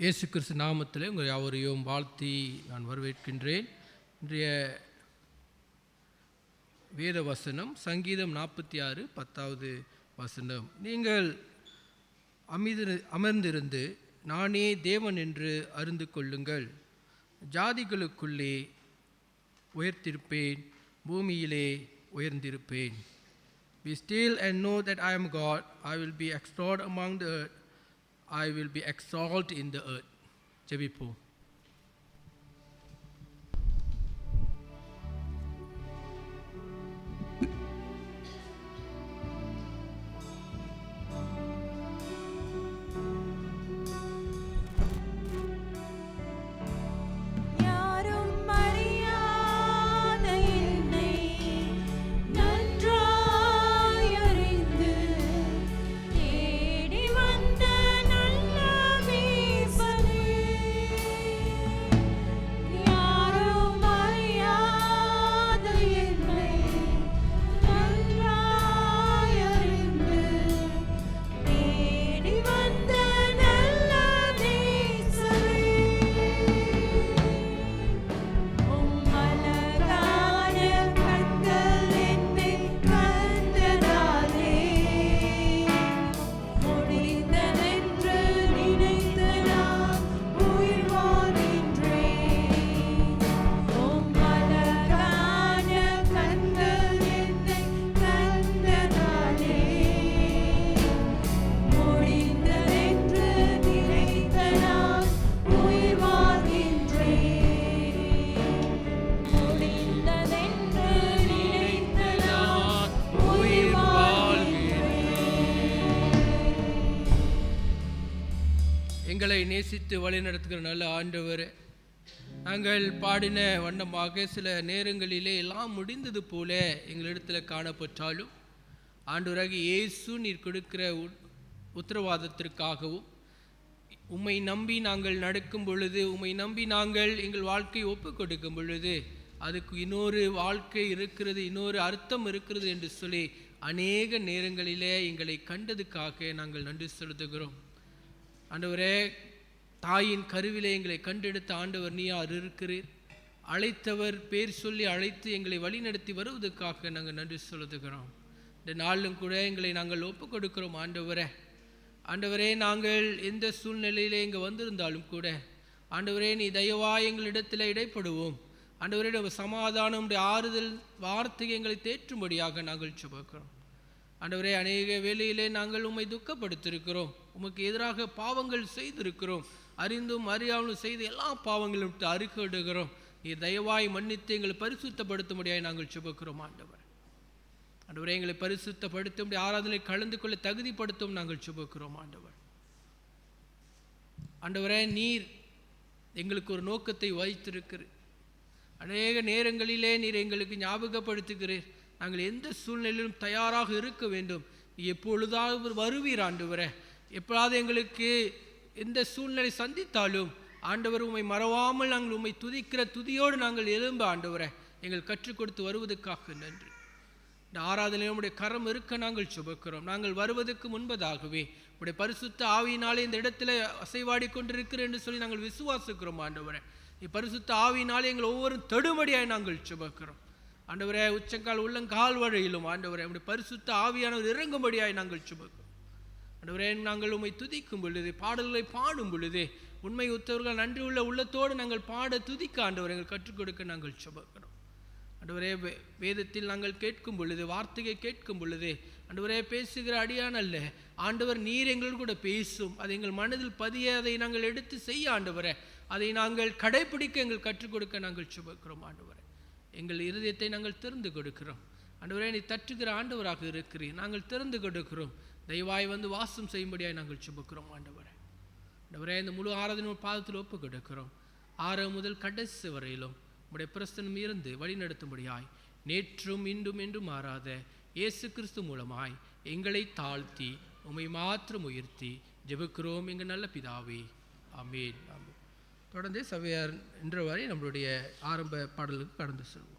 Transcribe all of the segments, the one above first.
இயேசு கிறிஸ்து நாமத்தில் உங்கள் யாவரையும் வாழ்த்தி நான் வரவேற்கின்றேன். இன்றைய வேத வசனம் சங்கீதம் 46 10வது வசனம். நீங்கள் அமர்ந்திருந்து நானே தேவன் என்று அறிந்து கொள்ளுங்கள். ஜாதிகளுக்குள்ளே உயர்த்திருப்பேன், பூமியிலே உயர்ந்திருப்பேன். Be still and know that I am God. I will be exalted among the earth. I will be exalted in the earth. ஜெபிப்போம். எங்களை நேசித்து வழிநடத்துகிற நல்ல ஆண்டவர், நாங்கள் பாடின வண்ணமாக சில நேரங்களிலே எல்லாம் முடிந்தது போல எங்களிடத்தில் காணப்பட்டாலும் ஆண்டவராகிய இயேசு நீர் கொடுக்கிற உத்தரவாதத்திற்காகவும் உம்மை நம்பி நாங்கள் நடக்கும் பொழுது, உம்மை நம்பி நாங்கள் எங்கள் வாழ்க்கையை ஒப்பு கொடுக்கும் பொழுது அதுக்கு இன்னொரு வாழ்க்கை இருக்கிறது, இன்னொரு அர்த்தம் இருக்கிறது என்று சொல்லி அநேக நேரங்களிலே எங்களை கண்டதுக்காக நாங்கள் நன்றி செலுத்துகிறோம். ஆண்டவரே, தாயின் கருவிலே எங்களை கண்டெடுத்த ஆண்டவர் நீர் இருக்கிறீர். அழைத்தவர் பேர் சொல்லி அழைத்து எங்களை வழிநடத்தி வருவதற்காக நாங்கள் நன்றி செலுத்துகிறோம். இந்த நாளிலும் கூட எங்களை நாங்கள் ஒப்பு கொடுக்கிறோம். ஆண்டவரே, நாங்கள் எந்த சூழ்நிலையிலே இங்கே வந்திருந்தாலும் கூட ஆண்டவரே, நீ தயவாய் எங்களிடத்தில் இடைப்படுவோம். ஆண்டவரே, சமாதானம் ஆறுதல் வார்த்தையை எங்களை தேற்றும்படியாக நாங்கள் சுமக்கிறோம். ஆண்டவரே, அநேக வேளையிலே நாங்கள் உம்மை துக்கப்படுத்திருக்கிறோம், உமக்கு எதிராக பாவங்கள் செய்திருக்கிறோம், அறிந்தும் அறியாமலும் செய்த எல்லா பாவங்களும் அறுக்கிடுகிறோம். நீ தயவாய் மன்னித்து எங்களை பரிசுத்தப்படுத்தும்படியாக நாங்கள் சுமக்கிறோம். ஆண்டவரே, எங்களை பரிசுத்தப்படுத்தும் ஆராதனை கலந்து கொள்ள தகுதிப்படுத்தும் நாங்கள் சுமக்கிறோம். ஆண்டவரே, நீர் எங்களுக்கு ஒரு நோக்கத்தை வைத்திருக்கிறீர். அநேக நேரங்களிலே நீர் எங்களுக்கு ஞாபகப்படுத்துகிறீர், நாங்கள் எந்த சூழ்நிலையிலும் தயாராக இருக்க வேண்டும். எப்பொழுதாவது வருவீர் ஆண்டவரே. எப்பொழுது எங்களுக்கு எந்த சூழ்நிலை சந்தித்தாலும் ஆண்டவர் உம்மை மறவாமல் நாங்கள் உம்மை துதிக்கிற துதியோடு நாங்கள் எழும்ப ஆண்டவரே எங்கள் கற்றுக் கொடுத்து வருவதற்காக நன்றி. இந்த ஆராதனையில் உம்முடைய கரம் இருக்க நாங்கள் சுமக்கிறோம். நாங்கள் வருவதற்கு முன்பதாகவே உம்முடைய பரிசுத்த ஆவியினாலே இந்த இடத்துல அசைவாடி கொண்டிருக்கிறேன் என்று சொல்லி நாங்கள் விசுவாசிக்கிறோம். ஆண்டவரே, நீ பரிசுத்த ஆவியினாலே எங்கள் ஒவ்வொரு தடுமடியாய் நாங்கள் சுமக்கிறோம். ஆண்டவரே, உச்சங்கால் உள்ளங்கால் வழியிலும் ஆண்டவரே உம்முடைய பரிசுத்த ஆவியானவர் இறங்கும்படியாய் நாங்கள் சுமக்கிறோம். ஆண்டவரே, நாங்கள் உம்மை துதிக்கும் பொழுது, பாடல்களை பாடும் பொழுது உண்மை உத்தவர்கள் நன்றி உள்ள உள்ளத்தோடு நாங்கள் பாட துதிக்க ஆண்டவரை எங்கள் கற்றுக் கொடுக்க நாங்கள் சுமக்கிறோம். ஆண்டவரே, வேதத்தில் நாங்கள் கேட்கும் பொழுது, வார்த்தையை கேட்கும் பொழுது ஆண்டவரே பேசுகிற அடியான் அல்ல ஆண்டவர், நீர் எங்கள் கூட பேசும், அதை எங்கள் மனதில் பதிய அதை நாங்கள் எடுத்து செய்ய ஆண்டவரே, அதை நாங்கள் கடைபிடிக்க எங்கள் கற்றுக் கொடுக்க நாங்கள் சுமக்கிறோம். ஆண்டவரே, எங்கள் இருதயத்தை நாங்கள் திறந்து கொடுக்கிறோம். ஆண்டவரே, நீ தட்டுகிற ஆண்டவராக இருக்கிறீர், நாங்கள் திறந்து கொடுக்கிறோம். தயவாய் வந்து வாசம் செய்யும்படியாக நாங்கள் சுமக்கிறோம். ஆண்டவரே, இந்த முழு ஆராதனை பாதத்தில் ஒப்பு கொடுக்கிறோம். ஆரம்பம் முதல் கடைசி வரையிலும் உம்முடைய பிரசன்னம் இருந்து வழி நடத்தும்படியாய் நேற்றும் இன்றும் என்றும் மாறாத இயேசு கிறிஸ்து மூலமாய் எங்களை தாழ்த்தி உம்மை மாத்திரம் உயர்த்தி ஜெபிக்கிறோம் எங்கள் நல்ல பிதாவே, ஆமென். தொடர்ந்து சபையார் என்ற வரை நம்மளுடைய ஆரம்ப பாடலுக்கு கடந்து செல்வோம்.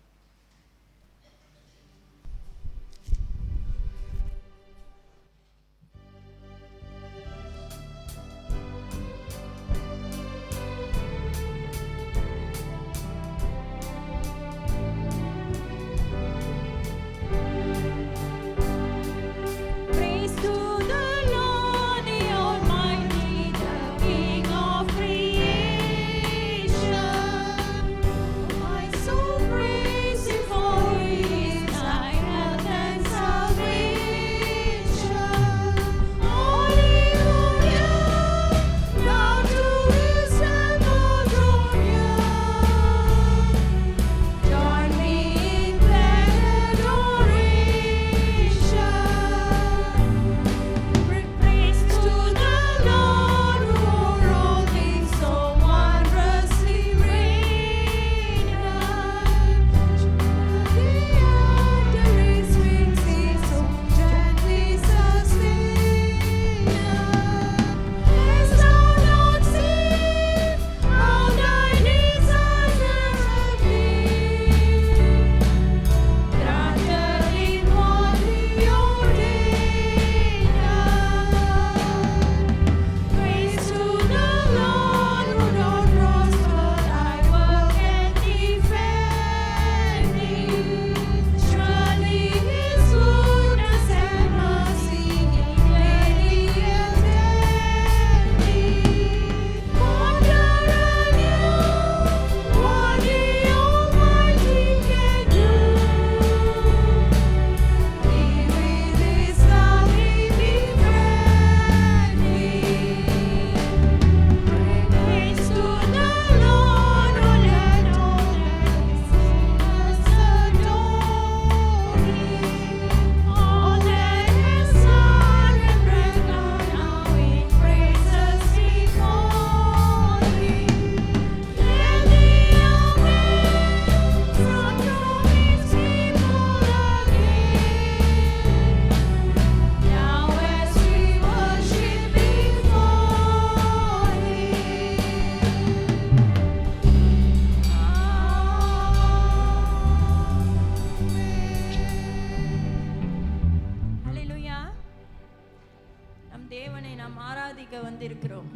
தேவனை நாம் ஆராதிக்க வந்திருக்கிறோம்.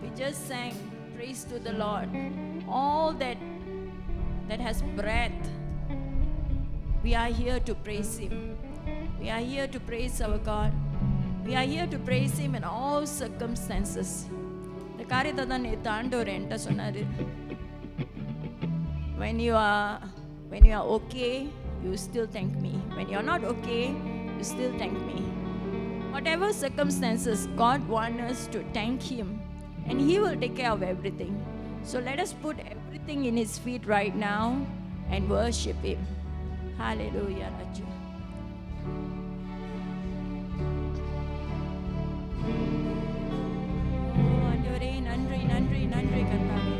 We just sang praise to the Lord. All that has breath, we are here to praise Him. We are here to praise our God. We are here to praise Him in all circumstances. இந்த காரியத்தை தான் நேற்று ஆண்டவர் என்கிட்ட சொன்னார். When you are okay, you still thank me. When you are not okay, you still thank me. Whatever circumstances, God wants us to thank Him, and He will take care of everything. So let us put everything in His feet right now and worship Him. Hallelujah, Raju. Oh, ஆண்டவரே நன்றி நன்றி நன்றி கர்த்தாவே.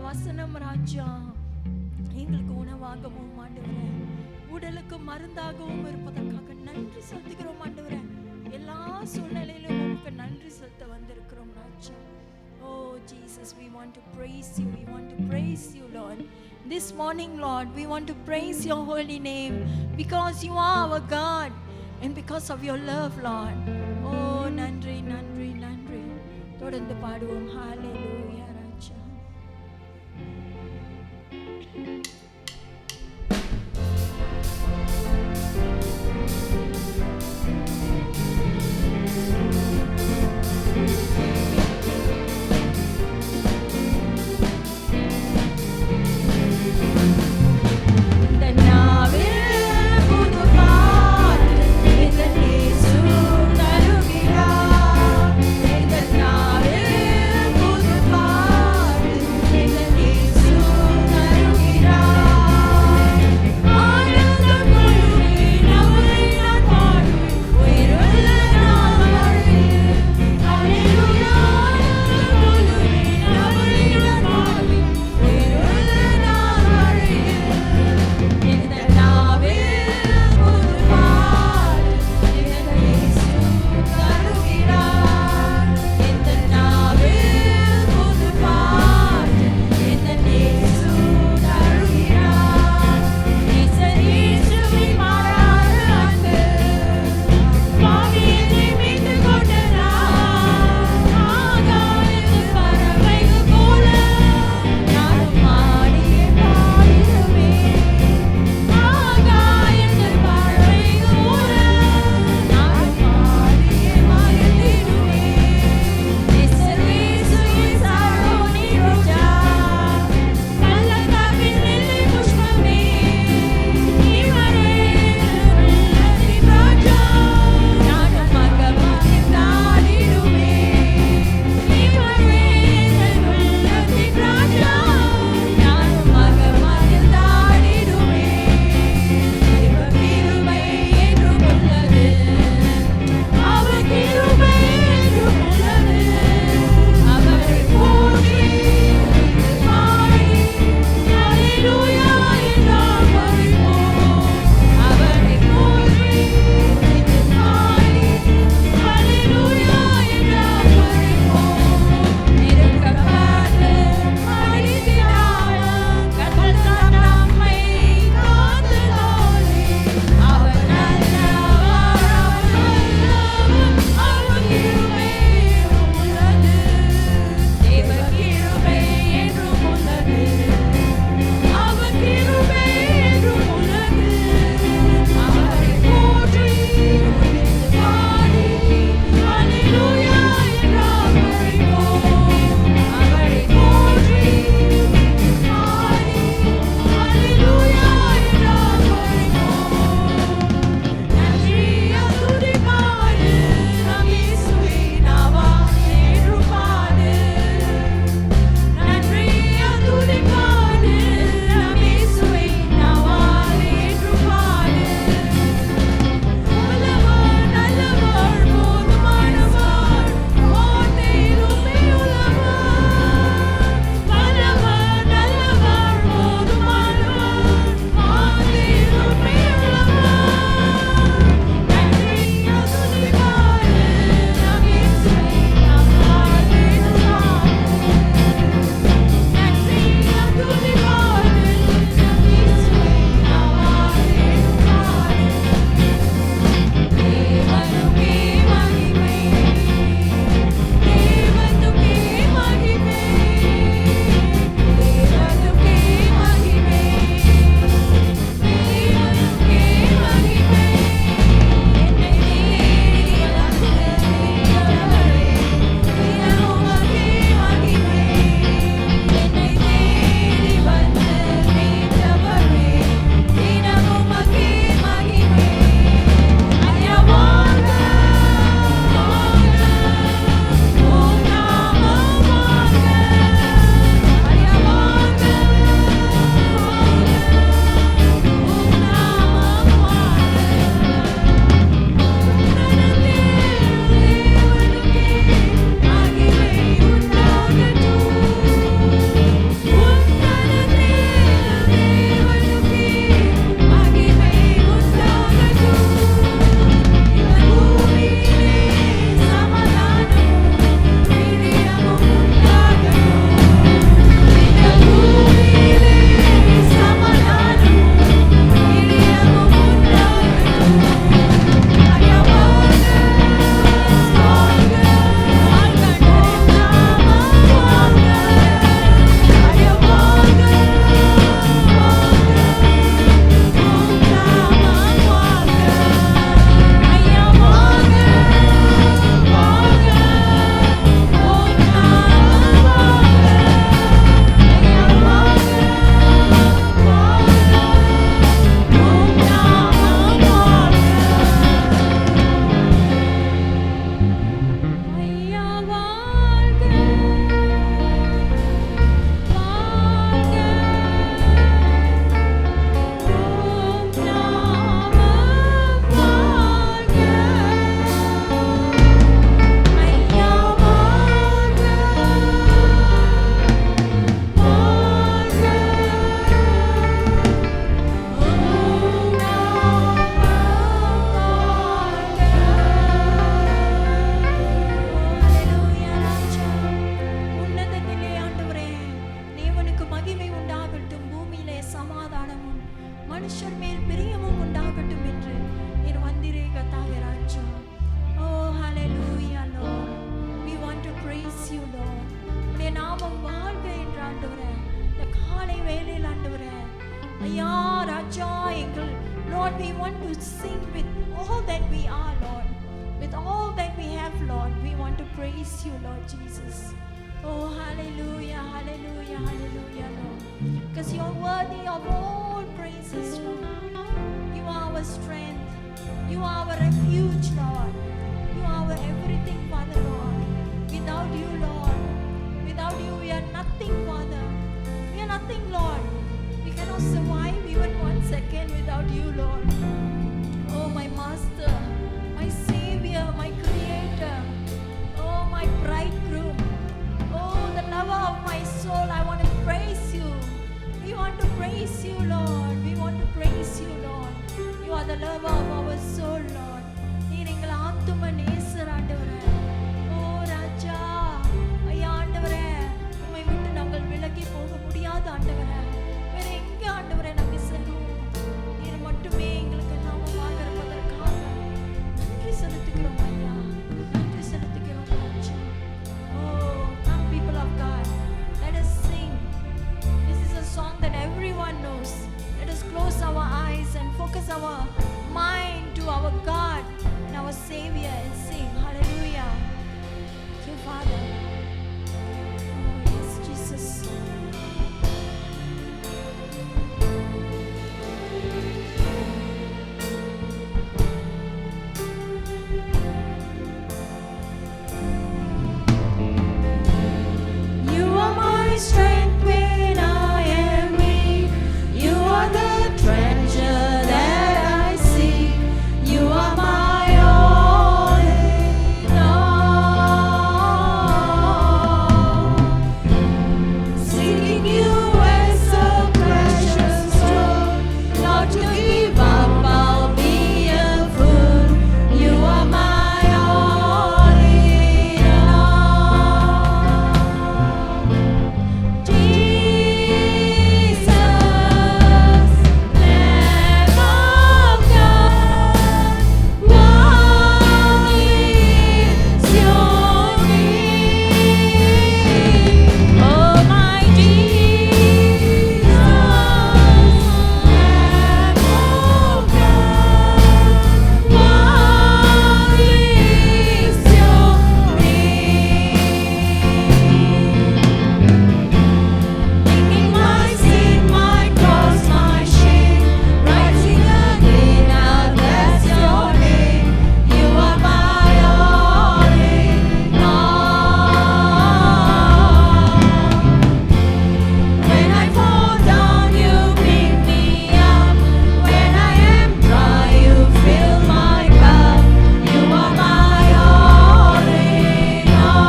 வசனம் ராஜா எங்களுக்கு உணவாகவும் ஆண்டவரே உடலுக்கு மருந்தாகவும் இருப்பதற்காக நன்றி செலுத்துகிறோம் ஆண்டவரே. எல்லா சூழ்நிலையிலும் உமக்கு நன்றி செலுத்த வந்திருக்கிறோம் ராஜா. Oh Jesus, we want to praise you. We want to praise you, Lord. This morning, Lord, we want to praise your holy name because you are our God and because of your love, Lord. Oh, நன்றி நன்றி நன்றி. தொடர்ந்து பாடுவோம். Hallelujah ராஜா. புது ஐயா ராஜா எங்கள் Lord, we want to sing with all that we are, Lord. With all that we have, Lord, we want to praise you, Lord Jesus. Oh, hallelujah, hallelujah, hallelujah, Lord. Because you are worthy of all praises, Lord. You are our strength. You are our refuge, Lord. You are our everything, Father, Lord. Without you, Lord, without you, we are nothing, Father. We are nothing, Lord. We cannot survive even 1 second without you, Lord. Oh, my Master, my Savior, my Creator. Oh, my bridegroom. Oh, the lover of my soul, I want to praise you. We want to praise you, Lord. We want to praise you, Lord. You are the lover of our soul, Lord. நீர் எங்கள் ஆத்தும நேசர் ஆண்டவரே. ஓ ராஜா, ஐயா ஆண்டவரே, உம்மை விட்டு நாங்கள் விலகி போக முடியாது ஆண்டவரே. வேற எங்க ஆண்டவரே நாங்கள் செல்வோம்? நீர் மட்டுமே எங்களுக்கு நாமமாக இருப்பதற்காக நன்றி செலுத்துகிறோம் ஐயா, நன்றி செலுத்துகிறோம் ராஜா. Oh, come people of God, let us sing. This is a song that everyone knows. Let us close our eyes and focus our mind to our God and our Savior and sing. Hallelujah. Thank you, Father. Oh, yes, Jesus. You are my strength when I am weak. You are the treasure that I seek. You are my all in all. Seeking you as a precious stone, not to give up, I'll be a fool. You are my all in all. Jesus, Lamb of God, what is your name? Oh, my Jesus, Lamb of God, what is your name? Taking my sin, my cross, my shame, rising again, now that's your name. You are my all in all. When I fall down, you pick me up. When I am dry, you fill my cup. You are my all in all.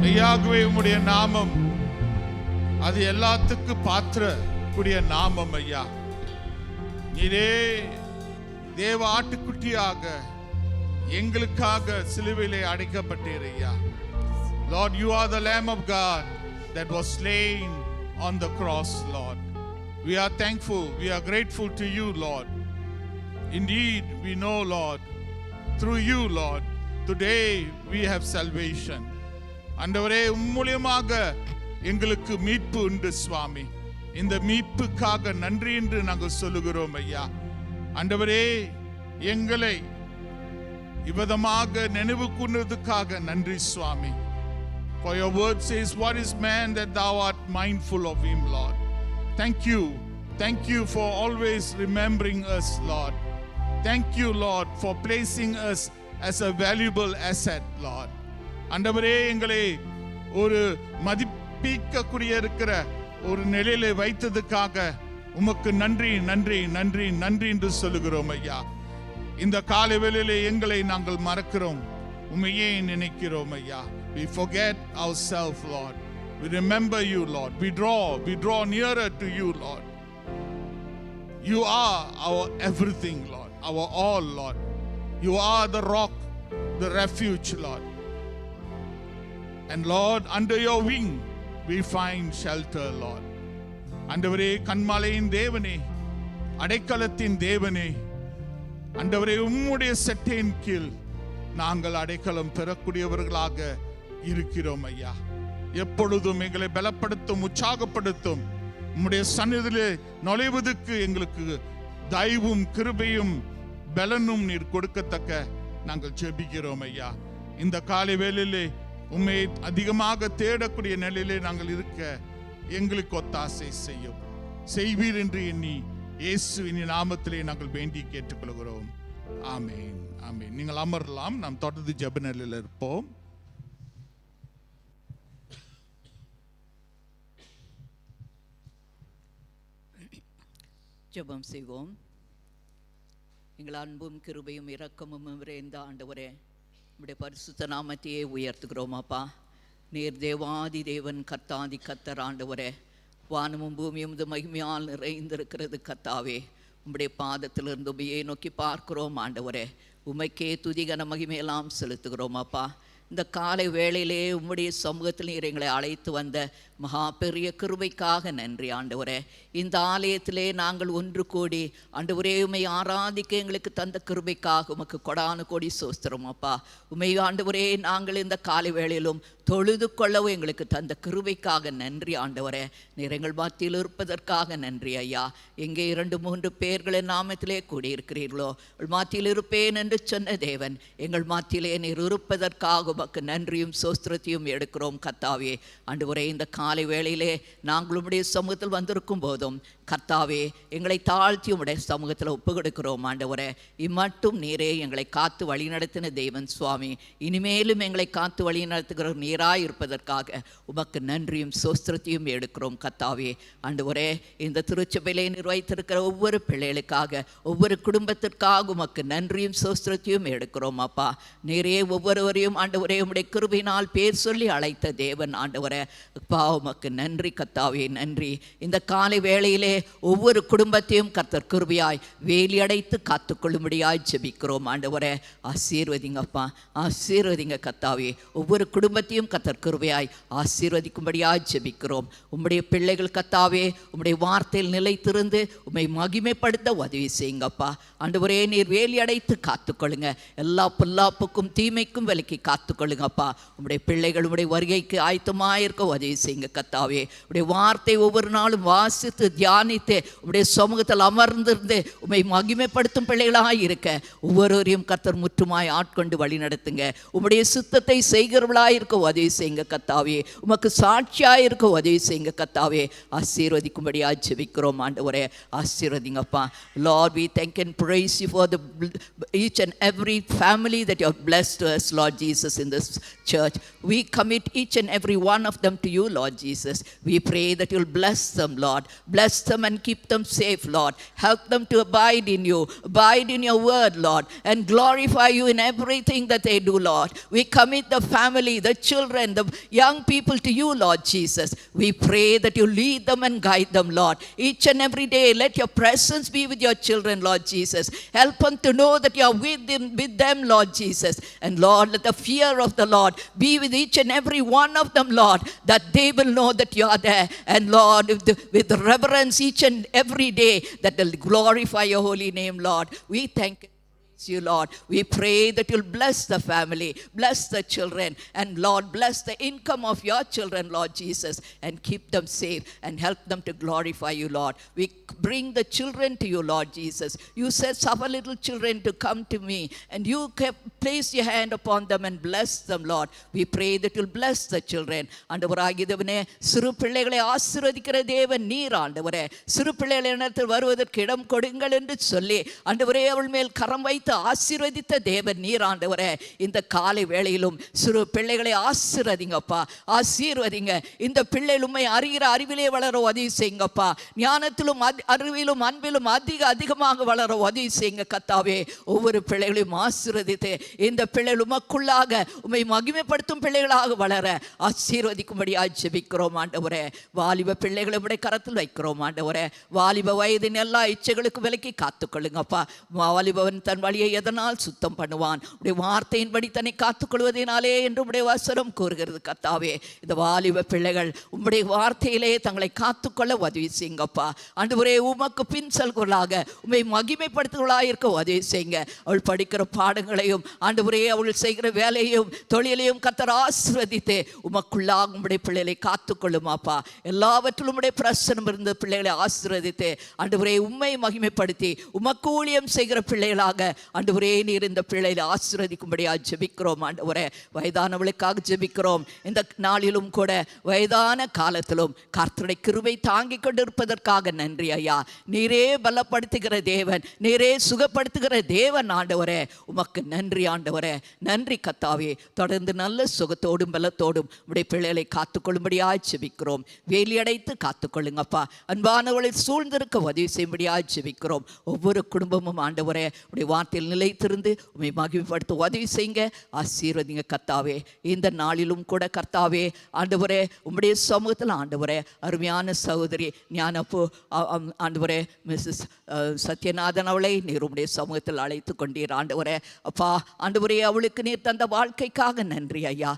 மெய்யாகவே உம்முடைய நாமம் அது எல்லாத்துக்கு பாத்திர கூடிய நாமம் ஐயா. நீரே தேவ ஆட்டுக்குட்டியாக எங்களுக்காக சிலுவையிலே அடைக்கப்பட்டீர் ஐயா. Lord, you are the Lamb of God that was slain on the cross, Lord. We are thankful, we are grateful to you, Lord. Indeed, we know, Lord, through you, Lord, today we have salvation. ஆண்டவரே, மூலமாக எங்களுக்கு மீட்பு உண்டு சுவாமி. இந்த மீட்புக்காக நன்றி என்று நாங்கள் சொல்லுகிறோம் ஐயா. ஆண்டவரே, எங்களை இவ்விதமாக நினைவு கூர்ந்ததுக்காக நன்றி சுவாமி. For your word says, what is man that thou art mindful of him, Lord? Thank you. Thank you for always remembering us, Lord. Thank you, Lord, for placing us as a valuable asset, Lord. ஆண்டவரே, எங்களை ஒரு மதிப்பிக்கக்கூடிய இருக்கிற ஒரு நிலையில வைத்ததுக்காக உமக்கு நன்றி நன்றி நன்றி நன்றி என்று சொல்லுகிறோம் ஐயா. இந்த காலை வேளையிலே எங்களை நாங்கள் மறக்கிறோம், உம்மையே நினைக்கிறோம் ஐயா. We forget ourselves, Lord. We remember you, Lord. We draw nearer to you, Lord. You are our everything, Lord. Our all, Lord. You are the rock, the refuge, Lord. And Lord, under your wing we find shelter, Lord. ஆண்டவரே, கன்மலையின் தேவனே, அடைக்கலத்தின் தேவனே, ஆண்டவரே, உம்முடைய செட்டையின் கீழ் நாங்கள் அடைக்கலம் பெறக்கூடியவர்களாக இருக்கிறோம் ஐயா. எப்பொழுதும் எங்களை பலப்படுத்தும், உற்சாகப்படுத்தும். உம்முடைய சந்நிதியிலே நுழைவதற்கு எங்களுக்கு தயவும் கிருபையும் பலனும் நீர் கொடுக்கத்தக்க நாங்கள் ஜெபிக்கிறோம் ஐயா. இந்த காலை வேளையிலே உம்மை அதிகமாக தேடக்கூடிய நிலையிலே நாங்கள் இருக்க எங்களுக்கு ஒத்தாசை செய்வீர் என்று எண்ணி இயேசுவின் நாமத்திலே நாங்கள் வேண்டி கேட்டுக்கொள்கிறோம். ஆமென், ஆமென். நீங்கள் அமரலாம். நாம் தொடர்ந்து ஜெப நிலையில் இருப்போம். ஜெபம் செய்வோம். எங்கள் அன்பும் கிருபையும் இரக்கமும் நிறைந்த ஆண்டவரே, உம்முடைய பரிசுத்த நாமத்தையே உயர்த்துகிறோம் அப்பா. நீர் தேவாதி தேவன், கர்த்தாதி கர்த்தர் ஆண்டவரே. வானமும் பூமியும் மகிமையால் நிறைந்திருக்கிறது கர்த்தாவே. உம்முடைய பாதத்திலிருந்து உமையை நோக்கி பார்க்கிறோம் ஆண்டவரே. உமைக்கே துதிகன மகிமையெல்லாம் செலுத்துகிறோம் அப்பா. இந்த காலை வேளையிலே உம்முடைய சமூகத்தில் நீர் எங்களை அழைத்து வந்த மகா பெரிய கிருபைக்காக நன்றி ஆண்டவரே. இந்த ஆலயத்திலே நாங்கள் ஒன்று கூடி ஆண்டவரே உம்மை ஆராதிக்க எங்களுக்கு தந்த கிருபைக்காக உமக்கு கொடான கோடி சோஸ்திரம் அப்பா. உம்மை ஆண்டவரே நாங்கள் இந்த காலை வேளையிலும் தொழுது கொள்ளவும் எங்களுக்கு தந்த கிருபைக்காக நன்றி ஆண்டவரே. நீர் எங்கள் மத்தியில் இருப்பதற்காக நன்றி ஐயா. எங்கே 2-3 பேர்களை நாமத்திலே கூடியிருக்கிறீர்களோ மத்தியில் இருப்பேன் என்று சொன்ன தேவன், எங்கள் மத்தியிலே நீர் இருப்பதற்காக உமக்கு நன்றியும் சோஸ்திரத்தையும் எடுக்கிறோம் கர்த்தாவே. ஆண்டவரே, இந்த காலை வேளையிலே நாங்கள் உம்முடைய சமூகத்தில் வந்திருக்கும் போதும் கர்த்தாவே எங்களை தாழ்த்தி உம்முடைய சமூகத்தில் ஒப்பு கொடுக்கிறோம் ஆண்டவரே. இம்மட்டும் நீரே எங்களை காத்து வழி நடத்தின தேவன் சுவாமி. இனிமேலும் எங்களை காத்து வழி நடத்துகிற நீராய் இருப்பதற்காக உமக்கு நன்றியும் சோஸ்திரத்தையும் எடுக்கிறோம் கர்த்தாவே. ஆண்டவரே, இந்த திருச்சபையிலே நிர்வகித்திருக்கிற ஒவ்வொரு பிள்ளைகளுக்காக, ஒவ்வொரு குடும்பத்திற்காக உமக்கு நன்றியும் சோஸ்திரத்தையும் எடுக்கிறோம் அப்பா. நீரே ஒவ்வொருவரையும் ஆண்டவரே உம்முடைய கிருபையினால் பேர் சொல்லி அழைத்த தேவன் ஆண்டவரே. அப்பா, உமக்கு நன்றி கர்த்தாவே, நன்றி. இந்த காலை வேளையிலே ஒவ்வொரு குடும்பத்தையும் கர்த்தர் கிருபையாய் வேலி அடைத்து காத்துக்கொள்ளும்படியாய் ஜெபிக்கிறோம் ஆண்டவரே. ஆசீர்வதிங்கப்பா, ஆசீர்வதிங்க கர்த்தாவே. ஒவ்வொரு குடும்பத்தையும் கர்த்தர் கிருபையாய் ஆசீர்வதிக்கும்படியாய் ஜெபிக்கிறோம். உம்முடைய பிள்ளைகள் கர்த்தாவே உம்முடைய வார்த்தையில் நிலைத்திருந்து உம்மை மகிமைப்படுத்த உதவி செய்யுங்கப்பா. ஆண்டவரே, நீர் வேலி அடைத்து காத்துக்கொள்ளுங்க. எல்லா பொல்லாப்புக்கும் தீமைக்கும் விலக்கி காத்துக்கொள்ளுங்கப்பா. உம்முடைய பிள்ளைகள் உம்முடைய வருகைக்கு ஆயத்தமாயிருக்க உதவி செய்யுங்க கர்த்தாவே. உம்முடைய வார்த்தை ஒவ்வொரு நாளும் வாசித்து தியானித்து உம்முடைய சமூகத்தில் அமர்ந்திருந்து உம்மை மகிமைப்படுத்தும் பிள்ளைகளாக இருக்க ஒவ்வொருவரையும் கர்த்தர் முற்றுமாய் ஆட்கொண்டு வழி நடத்துங்க. உம்முடைய சுத்தத்தை செய்கிறவர்களாக இருக்க உதவி செய்யுங்க கர்த்தாவே. உமக்கு சாட்சியாக இருக்க உதவி செய்யுங்க கர்த்தாவே. ஆசீர்வதிக்கும்படியாக ஜெபிக்கிறோம் ஆண்டவரே. ஆசீர்வதிங்கப்பா. Lord, we thank and praise you for each and every family that you have blessed us, Lord Jesus, in in this church. We commit each and every one of them to you, Lord Jesus. We pray that you'll bless them, Lord. Bless them and keep them safe, Lord. Help them to abide in you, abide in your word, Lord, and glorify you in everything that they do, Lord. We commit the family, the children, the young people to you, Lord Jesus. We pray that you lead them and guide them, Lord. Each and every day, let your presence be with your children, Lord Jesus. Help them to know that you are with them, Lord Jesus. And Lord, let the fear of the Lord be with each and every one of them, Lord, that they will know that you are there. And Lord, with reverence each and every day, that they'll glorify your holy name, Lord. We thank you, Lord. We pray that you'll bless the family, bless the children, and Lord, bless the income of your children, Lord Jesus, and keep them safe and help them to glorify you, Lord. We bring the children to you, Lord Jesus. You said, suffer little children to come to me, and you place your hand upon them and bless them, Lord. We pray that you'll bless the children. ஆண்டவராகியவனே, சிறு பிள்ளைகளை ஆசீர்வதிக்கிற தேவன் நீர் ஆண்டவரே. சிறு பிள்ளைகளை இடத்தில் வருவதற்கு இடம் கொடுங்கள் என்று சொல்லி ஆண்டவரே அவள் மேல் கரம் வைத்து ஆசீர்வதித்த தேவன் நீர் ஆண்டவரே. இந்த காலை வேளையிலும் சிறு பிள்ளைகளை ஆசீர்வதிங்கப்பா, ஆசீர்வதிங்க. இந்த பிள்ளைகள் உம்மை அறிகிற அறிவிலே வளர உதவி செய்யுங்கப்பா. ஞானத்திலும் அறிவிலும் அன்பிலும் அதிகமாக வளர உதவி செய்யுங்க கர்த்தாவே. ஒவ்வொரு பிள்ளைகளையும் ஆசீர்வதித்து இந்த பிள்ளைகள் உமக்குள்ளாக உம்மை மகிமைப்படுத்தும் பிள்ளைகளாக வளர ஆசீர்வதிக்கும்படியாக ஜெபிக்கிறோம் ஆண்டவரே. வாலிப பிள்ளைகளை உடைய கரத்தில் வைக்கிறோம் ஆண்டவரே. வாலிப வயதின் எல்லா இச்சைகளுக்கு விலக்கி காத்துக்கொள்ளுங்கப்பா. வாலிபவன் தன் வழியை எதனால் சுத்தம் பண்ணுவான்? உடைய வார்த்தையின்படி தன்னை காத்துக்கொள்வதனாலே என்று உடைய வசனம் கூறுகிறது கர்த்தாவே. இந்த வாலிப பிள்ளைகள் உம்முடைய வார்த்தையிலே தங்களை காத்துக்கொள்ள உதவி செய்யுங்கப்பா. ஆண்டவரே, உமக்கு பின் செல்களாக உம்மை மகிமைப்படுத்துகளாக இருக்க உதவி செய்யுங்க. அவள் படிக்கிற பாடங்களையும் ஆண்டவரே அவள் செய்கிற வேலையும் தொழிலையும் கர்த்தர் ஆசீர்வதித்து உமக்குள்ளாக உம்முடைய பிள்ளைகளை காத்துக்கொள்ளுமாப்பா. எல்லாவற்றிலும் உம்முடைய பிரசன்னம் இருந்த பிள்ளைகளை ஆசீர்வதித்து ஆண்டவரே உம்மை மகிமைப்படுத்தி உமக்கு ஊழியம் செய்கிற பிள்ளைகளாக ஆண்டவரே நீர் இந்த பிள்ளைகளை ஆசீர்வதிக்கும்படியாக ஜெபிக்கிறோம் ஆண்டவரே. வயதானவளுக்காக ஜெபிக்கிறோம். இந்த நாளிலும் கூட வயதான காலத்திலும் கர்த்தருடைய கிருபை தாங்கிக் கொண்டிருப்பதற்காக நன்றி ஐயா. நீரே பலப்படுத்துகிற தேவன், நீரே சுகப்படுத்துகிற தேவன் ஆண்டவரே. உமக்கு நன்றி ஆண்டவரே. நன்றி கர்த்தாவே. தொடர்ந்து நல்ல சுகத்தோடும் பலத்தோடும் உடைய பிள்ளைகளை காத்துக்கொள்ளும்படியாக ஜெபிக்கிறோம். வேலியடைத்து காத்துக்கொள்ளுங்கப்பா. அன்பானவளை சூழ்ந்திருக்க உதவி செய்யும்படியாக ஜெபிக்கிறோம். ஒவ்வொரு குடும்பமும் ஆண்டவரே உடைய வார்த்தையில் நிலைத்திருந்து உம்மை மகிமைப்படுத்த உதவி செய்யுங்க. ஆசீர்வதிங்க கர்த்தாவே. இந்த நாளிலும் கூட கர்த்தாவே ஆண்டவரே உம்முடைய சமூகத்தில் ஆண்டவரே அருமையான சகோதரி ஞானப்பு ஆண்டவரே மிஸ்ஸஸ் சத்யநாதன் அவளை நீர் உம்முடைய சமூகத்தில் அழைத்து கொண்டீர் ஆண்டவரே. அப்பா ஆண்டவரே, அவளுக்கு நீர் தந்த வாழ்க்கைக்காக நன்றி ஐயா.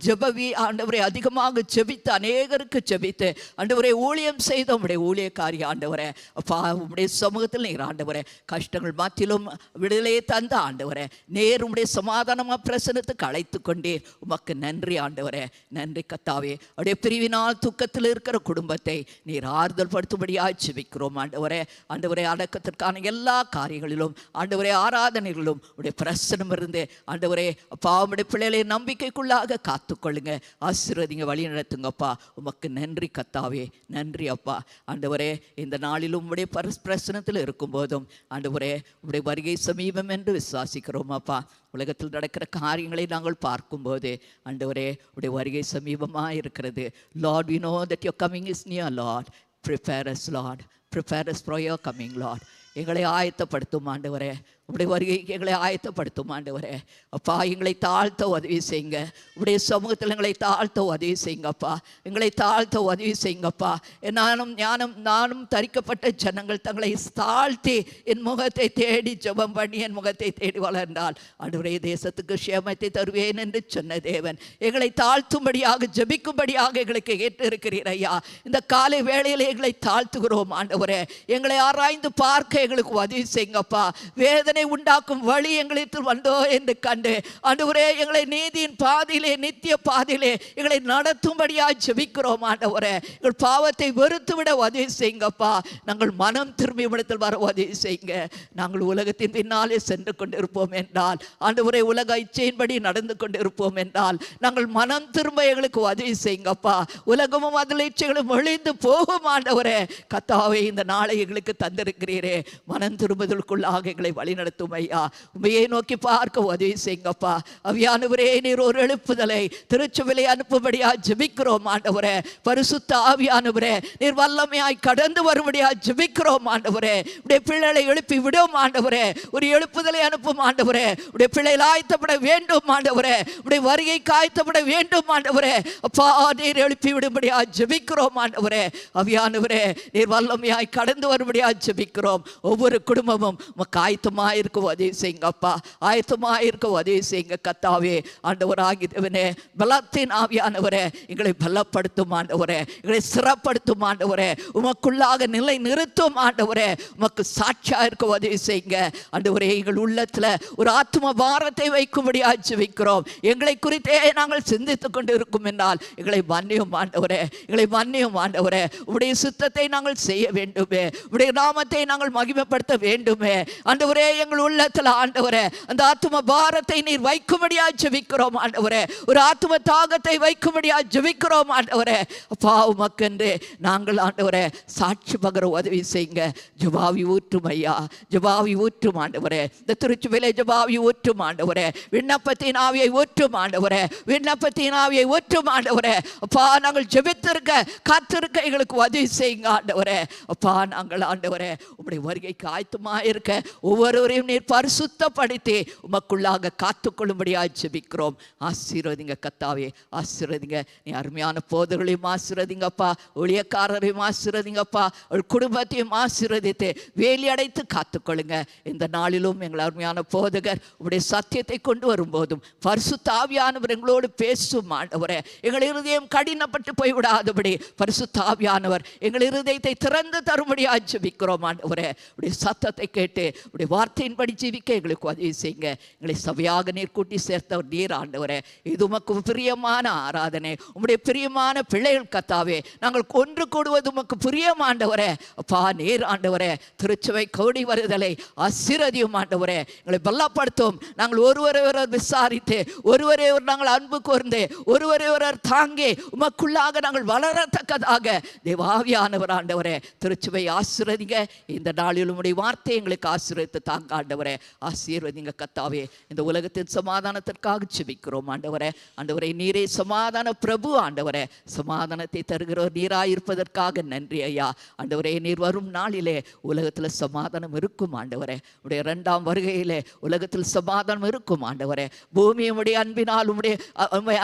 ஜெபவி ஆண்டவரே அதிகமாக ஜெபித்து அநேகருக்கு ஜெபித்து ஆண்டவரே ஊழியம் செய்த உம்முடைய ஊழியக்காரி ஆண்டவரே. அப்பா உம்முடைய சமூகத்தில் நீர் ஆண்டவரே கஷ்டங்கள் மாற்றிலும் விடுதலையை தந்த ஆண்டவரே. நேர் உம்முடைய சமாதானமாக பிரசனத்துக்கு அழைத்து கொண்டீர். உமக்கு நன்றி ஆண்டவரே. நன்றி கர்த்தாவே. அவருடைய பிரிவினால் துக்கத்தில் இருக்கிற குடும்பத்தை நீர் ஆறுதல் படுத்தும்படியாக ஜெபிக்கிறோம் ஆண்டவரே. ஆண்டவரே, அடக்கத்திற்கான எல்லா காரியங்களிலும் ஆண்டவரே ஆராதனைகளிலும் உடைய பிரசனம் இருந்து ஆண்டவரே அப்பா உம்முடைய பிள்ளைகளை நம்பிக்கைக்குள்ளாக காத்துக்கொள்ளுங்க. ஆசீர்வதிங்க, வழி நடத்துங்கப்பா. உமக்கு நன்றி கர்த்தாவே. நன்றி அப்பா. ஆண்டவரே, இந்த நாளிலும் உம்முடைய பிரசனத்தில் இருக்கும் போதும் ஆண்டவரே உம்முடைய வருகை சமீபம் என்று விசுவாசிக்கிறோம் அப்பா. உலகத்தில் நடக்கிற காரியங்களை நாங்கள் பார்க்கும்போது ஆண்டவரே உடைய வருகை சமீபமாக இருக்கிறது. Lord, we know that your coming is near, Lord. Prepare us, Lord. Prepare us for your coming, Lord. எங்களை ஆயத்தப்படுத்தும் ஆண்டவரே. உடைய வருகைக்கு எங்களை ஆயத்தப்படுத்தும் ஆண்டவரே. அப்பா எங்களை தாழ்த்த உதவி செய்யுங்க. உடைய சமூகத்தில் எங்களை தாழ்த்த உதவி செய்யுங்கப்பா. எங்களை தாழ்த்த உதவி செய்யுங்கப்பா. நானும் தரிக்கப்பட்ட ஜனங்கள் தங்களை தாழ்த்தி என் முகத்தை தேடி ஜெபம் பண்ணி என் முகத்தை தேடி வளர்ந்தால் ஆண்டவரே தேசத்துக்கு க்ஷேமத்தை தருவேன் என்று சொன்ன தேவன் எங்களை தாழ்த்தும்படியாக ஜெபிக்கும்படியாக எங்களுக்கு ஏற்று இருக்கிறீர் ஐயா. இந்த காலை வேளையில் எங்களை தாழ்த்துகிறோம் ஆண்டவரே. எங்களை ஆராய்ந்து பார்க்க எங்களுக்கு உதவி செய்யுங்கப்பா. வேதனை உண்டாக்கும் வழி எங்களிடத்தில் வந்தோ என்று கண்டு ஆண்டவரே எங்களை நீதியின் பாதையிலே நித்திய பாதையிலே எங்களை நடத்தும்படியாக ஜெபிக்கிறோம் ஆண்டவரே. எங்கள் பாவத்தை வெறுத்து விட உதவி செய்யுங்கப்பா. நாங்கள் மனம் திரும்பி இடத்தில் வர உதவி செய்யுங்க. நாங்கள் உலகத்தின் பின்னாலே சென்று கொண்டிருப்போம் என்றால் ஆண்டவரே உலக இச்சையின்படி நடந்து கொண்டிருப்போம் என்றால் நாங்கள் மனம் திரும்ப எங்களுக்கு உதவி செய்யுங்கப்பா. உலகமும் அதில் இச்சைகளும் ஒழிந்து போகும் ஆண்டவரே. கர்த்தாவே, இந்த நாளை எங்களுக்கு தந்திருக்கிறீரே. மனம் திரும்புதலுக்குள்ளாக எங்களை வழி நடத்தும் ஐயா. உண்மையை நோக்கி பார்க்க உதவி செய்யுங்கப்பா. ஆவியானவரே, நீர் ஒரு எழுப்புதலை திருச்சபையிலே அனுப்பும்படியா ஜெபிக்கிறோம் ஆண்டவரே. பரிசுத்த ஆவியானவரே, நீர் வல்லமையாய் கடந்து வரும்படியா ஜெபிக்கிறோம் ஆண்டவரே. உடைய பிள்ளைகளை எழுப்பி விடும் ஆண்டவரே. ஒரு எழுப்புதலை அனுப்பும் ஆண்டவரே. உடைய பிள்ளைகள் ஆயத்தப்பட வேண்டும் ஆண்டவரே. உடைய வருகை ஆயத்தப்பட வேண்டும் ஆண்டவரே. அப்பா, நீர் எழுப்பி விடும்படியா ஜெபிக்கிறோம் ஆண்டவரே. ஆவியானவரே, நீர் வல்லமையாய் கடந்து வரும்படியா ஜெபிக்கிறோம். ஒவ்வொரு குடும்பமும் உமக்கு ஆயத்தமாக இருக்க உதவி செய்யுங்க அப்பா. ஆயத்தமாக இருக்க உதவி செய்யுங்க கர்த்தாவே. ஆண்டவராகிய தேவனே, பலத்தின் ஆவியானவரே, எங்களை பலப்படுத்தும் ஆண்டவரே. எங்களை சிறப்படுத்தும் ஆண்டவரே. உமக்குள்ளாக நிலை நிறுத்தும் ஆண்டவரே. உமக்கு சாட்சியா இருக்க உதவி செய்யுங்க ஆண்டவரே. எங்கள் உள்ளத்துல ஒரு ஆத்ம பாரத்தை வைக்கும்படியா ஜெபிக்கிறோம். எங்களை குறித்தே நாங்கள் சிந்தித்துக் கொண்டு இருக்கும் என்றால் எங்களை மன்னியும் ஆண்டவரே. எங்களை மன்னியும் ஆண்டவரே. உடைய சித்தத்தை நாங்கள் செய்ய வேண்டுமே. உடைய நாமத்தை நாங்கள் மகிமைப்படுத்த வேண்டுமே ஆண்டவரே. எங்கள் உள்ளத்துல ஆண்டவரே, அந்த ஆத்ம பாரத்தை நீர் வைக்கும்படியா ஜெபிக்கிறோம் ஆண்டவரே. ஒரு ஆத்ம தாகத்தை வைக்கும்படியா ஜெபிக்கிறோம் ஆண்டவரே. அப்பா, உமக்கென்று நாங்கள் ஆண்டவரே சாட்சி பகர உதவி செய்யுங்க. ஜபாவி ஊற்றும் ஐயா, ஜபாவி ஊற்றும் ஆண்டவரே. இந்த திருச்சுவையிலே ஜபாவி ஊற்றும் ஆண்டவரே. விண்ணப்பத்தின் ஆவியை ஊற்றும் ஆண்டவரே. விண்ணப்பத்தின் ஆவியை ஊற்றும் ஆண்டவரே. அப்பா, நாங்கள் ஜெபித்திருக்க காத்திருக்க எங்களுக்கு உதவி செய்யுங்க ஆண்டவரே. அப்பா, நாங்கள் ஆண்டவரே உம்முடைய வருகைக்கு ஆயத்தமாக இருக்க ஒவ்வொருவரையும் நீர் பரிசுத்தப்படுத்தி உமக்குள்ளாக காத்துக்கொள்ளும்படியா ஜெபிக்கிறோம். ஆசீர்வதிங்க கர்த்தாவே, ஆசீர்வதிங்க. நீ அருமையான போதர்களையும் ஆசீர்வதிங்கப்பா. ஊழியக்காரரையும் ஆசீர்வதிங்கப்பா. ஒரு குடும்பத்தையும் ஆசீர்வதித்து வேலி அடைத்து காத்துக்கொள்ளுங்க. இந்த நாளிலும் எங்கள் அருமையான போதகர் உடைய சத்தியத்தை கொண்டு வரும்போதும் பரிசுத்த ஆவியானவர் எங்களோடு பேசும் ஆண்டவரே. எங்கள் இருதயம் கடினப்பட்டு போய்விடாதபடி பரிசுத்த ஆவியானவர் எங்கள் இருதயத்தை திறந்து தரும்படியா ஜெபிக்கிறோம் ஆண்டவரே. உடைய சத்தத்தை கேட்டு உடைய வார்த்தையின்படி ஜீவிக்க எங்களுக்கு உதவி செய்யுங்க. எங்களை சபையாக நீர் கூட்டி சேர்த்தவர் நீர் ஆண்டவரே. இது உமக்கு பிரியமான ஆராதனை, உம்முடைய பிரியமான பிள்ளைகள் கர்த்தாவே. நாங்கள் ஒன்று கூடுவது உமக்கு பிரியமாண்டவரே. அப்பா, நீர் ஆண்டவரே திருச்சபை கோடி வருதலை ஆசீர்வதியும் ஆண்டவரே. எங்களை பலப்படுத்தும். நாங்கள் ஒருவரை விசாரித்து, ஒருவரை நாங்கள் அன்பு கூர்ந்து, ஒருவரை தாங்கி உமக்குள்ளாக நாங்கள் வளரத்தக்கதாக தேவாவியானவர் ஆண்டவரே திருச்சபை ஆசீர்வதிங்க. இந்த நாளில் உம்முடைய வார்த்தை எங்களுக்கு ஆசீர்வதித்து தாங்க ஆண்டவரே. ஆசீர்வதிங்க கர்த்தாவே. இந்த உலகத்தின் சமாதானத்திற்காக ஜெபிக்கிறோம் ஆண்டவரே. ஆண்டவரே, நீரே சமாதான பிரபு ஆண்டவரே. சமாதானத்தை தருகிறவர் நீராயிருப்பதற்காக நன்றி ஐயா. ஆண்டவரே, நீர் வரும் நாளிலே உலகத்தில் சமாதானம் இருக்கும் ஆண்டவரே. உடைய இரண்டாம் வருகையிலே உலகத்தில் சமாதானம் இருக்கும் ஆண்டவரே. பூமி உடைய அன்பினால் உடைய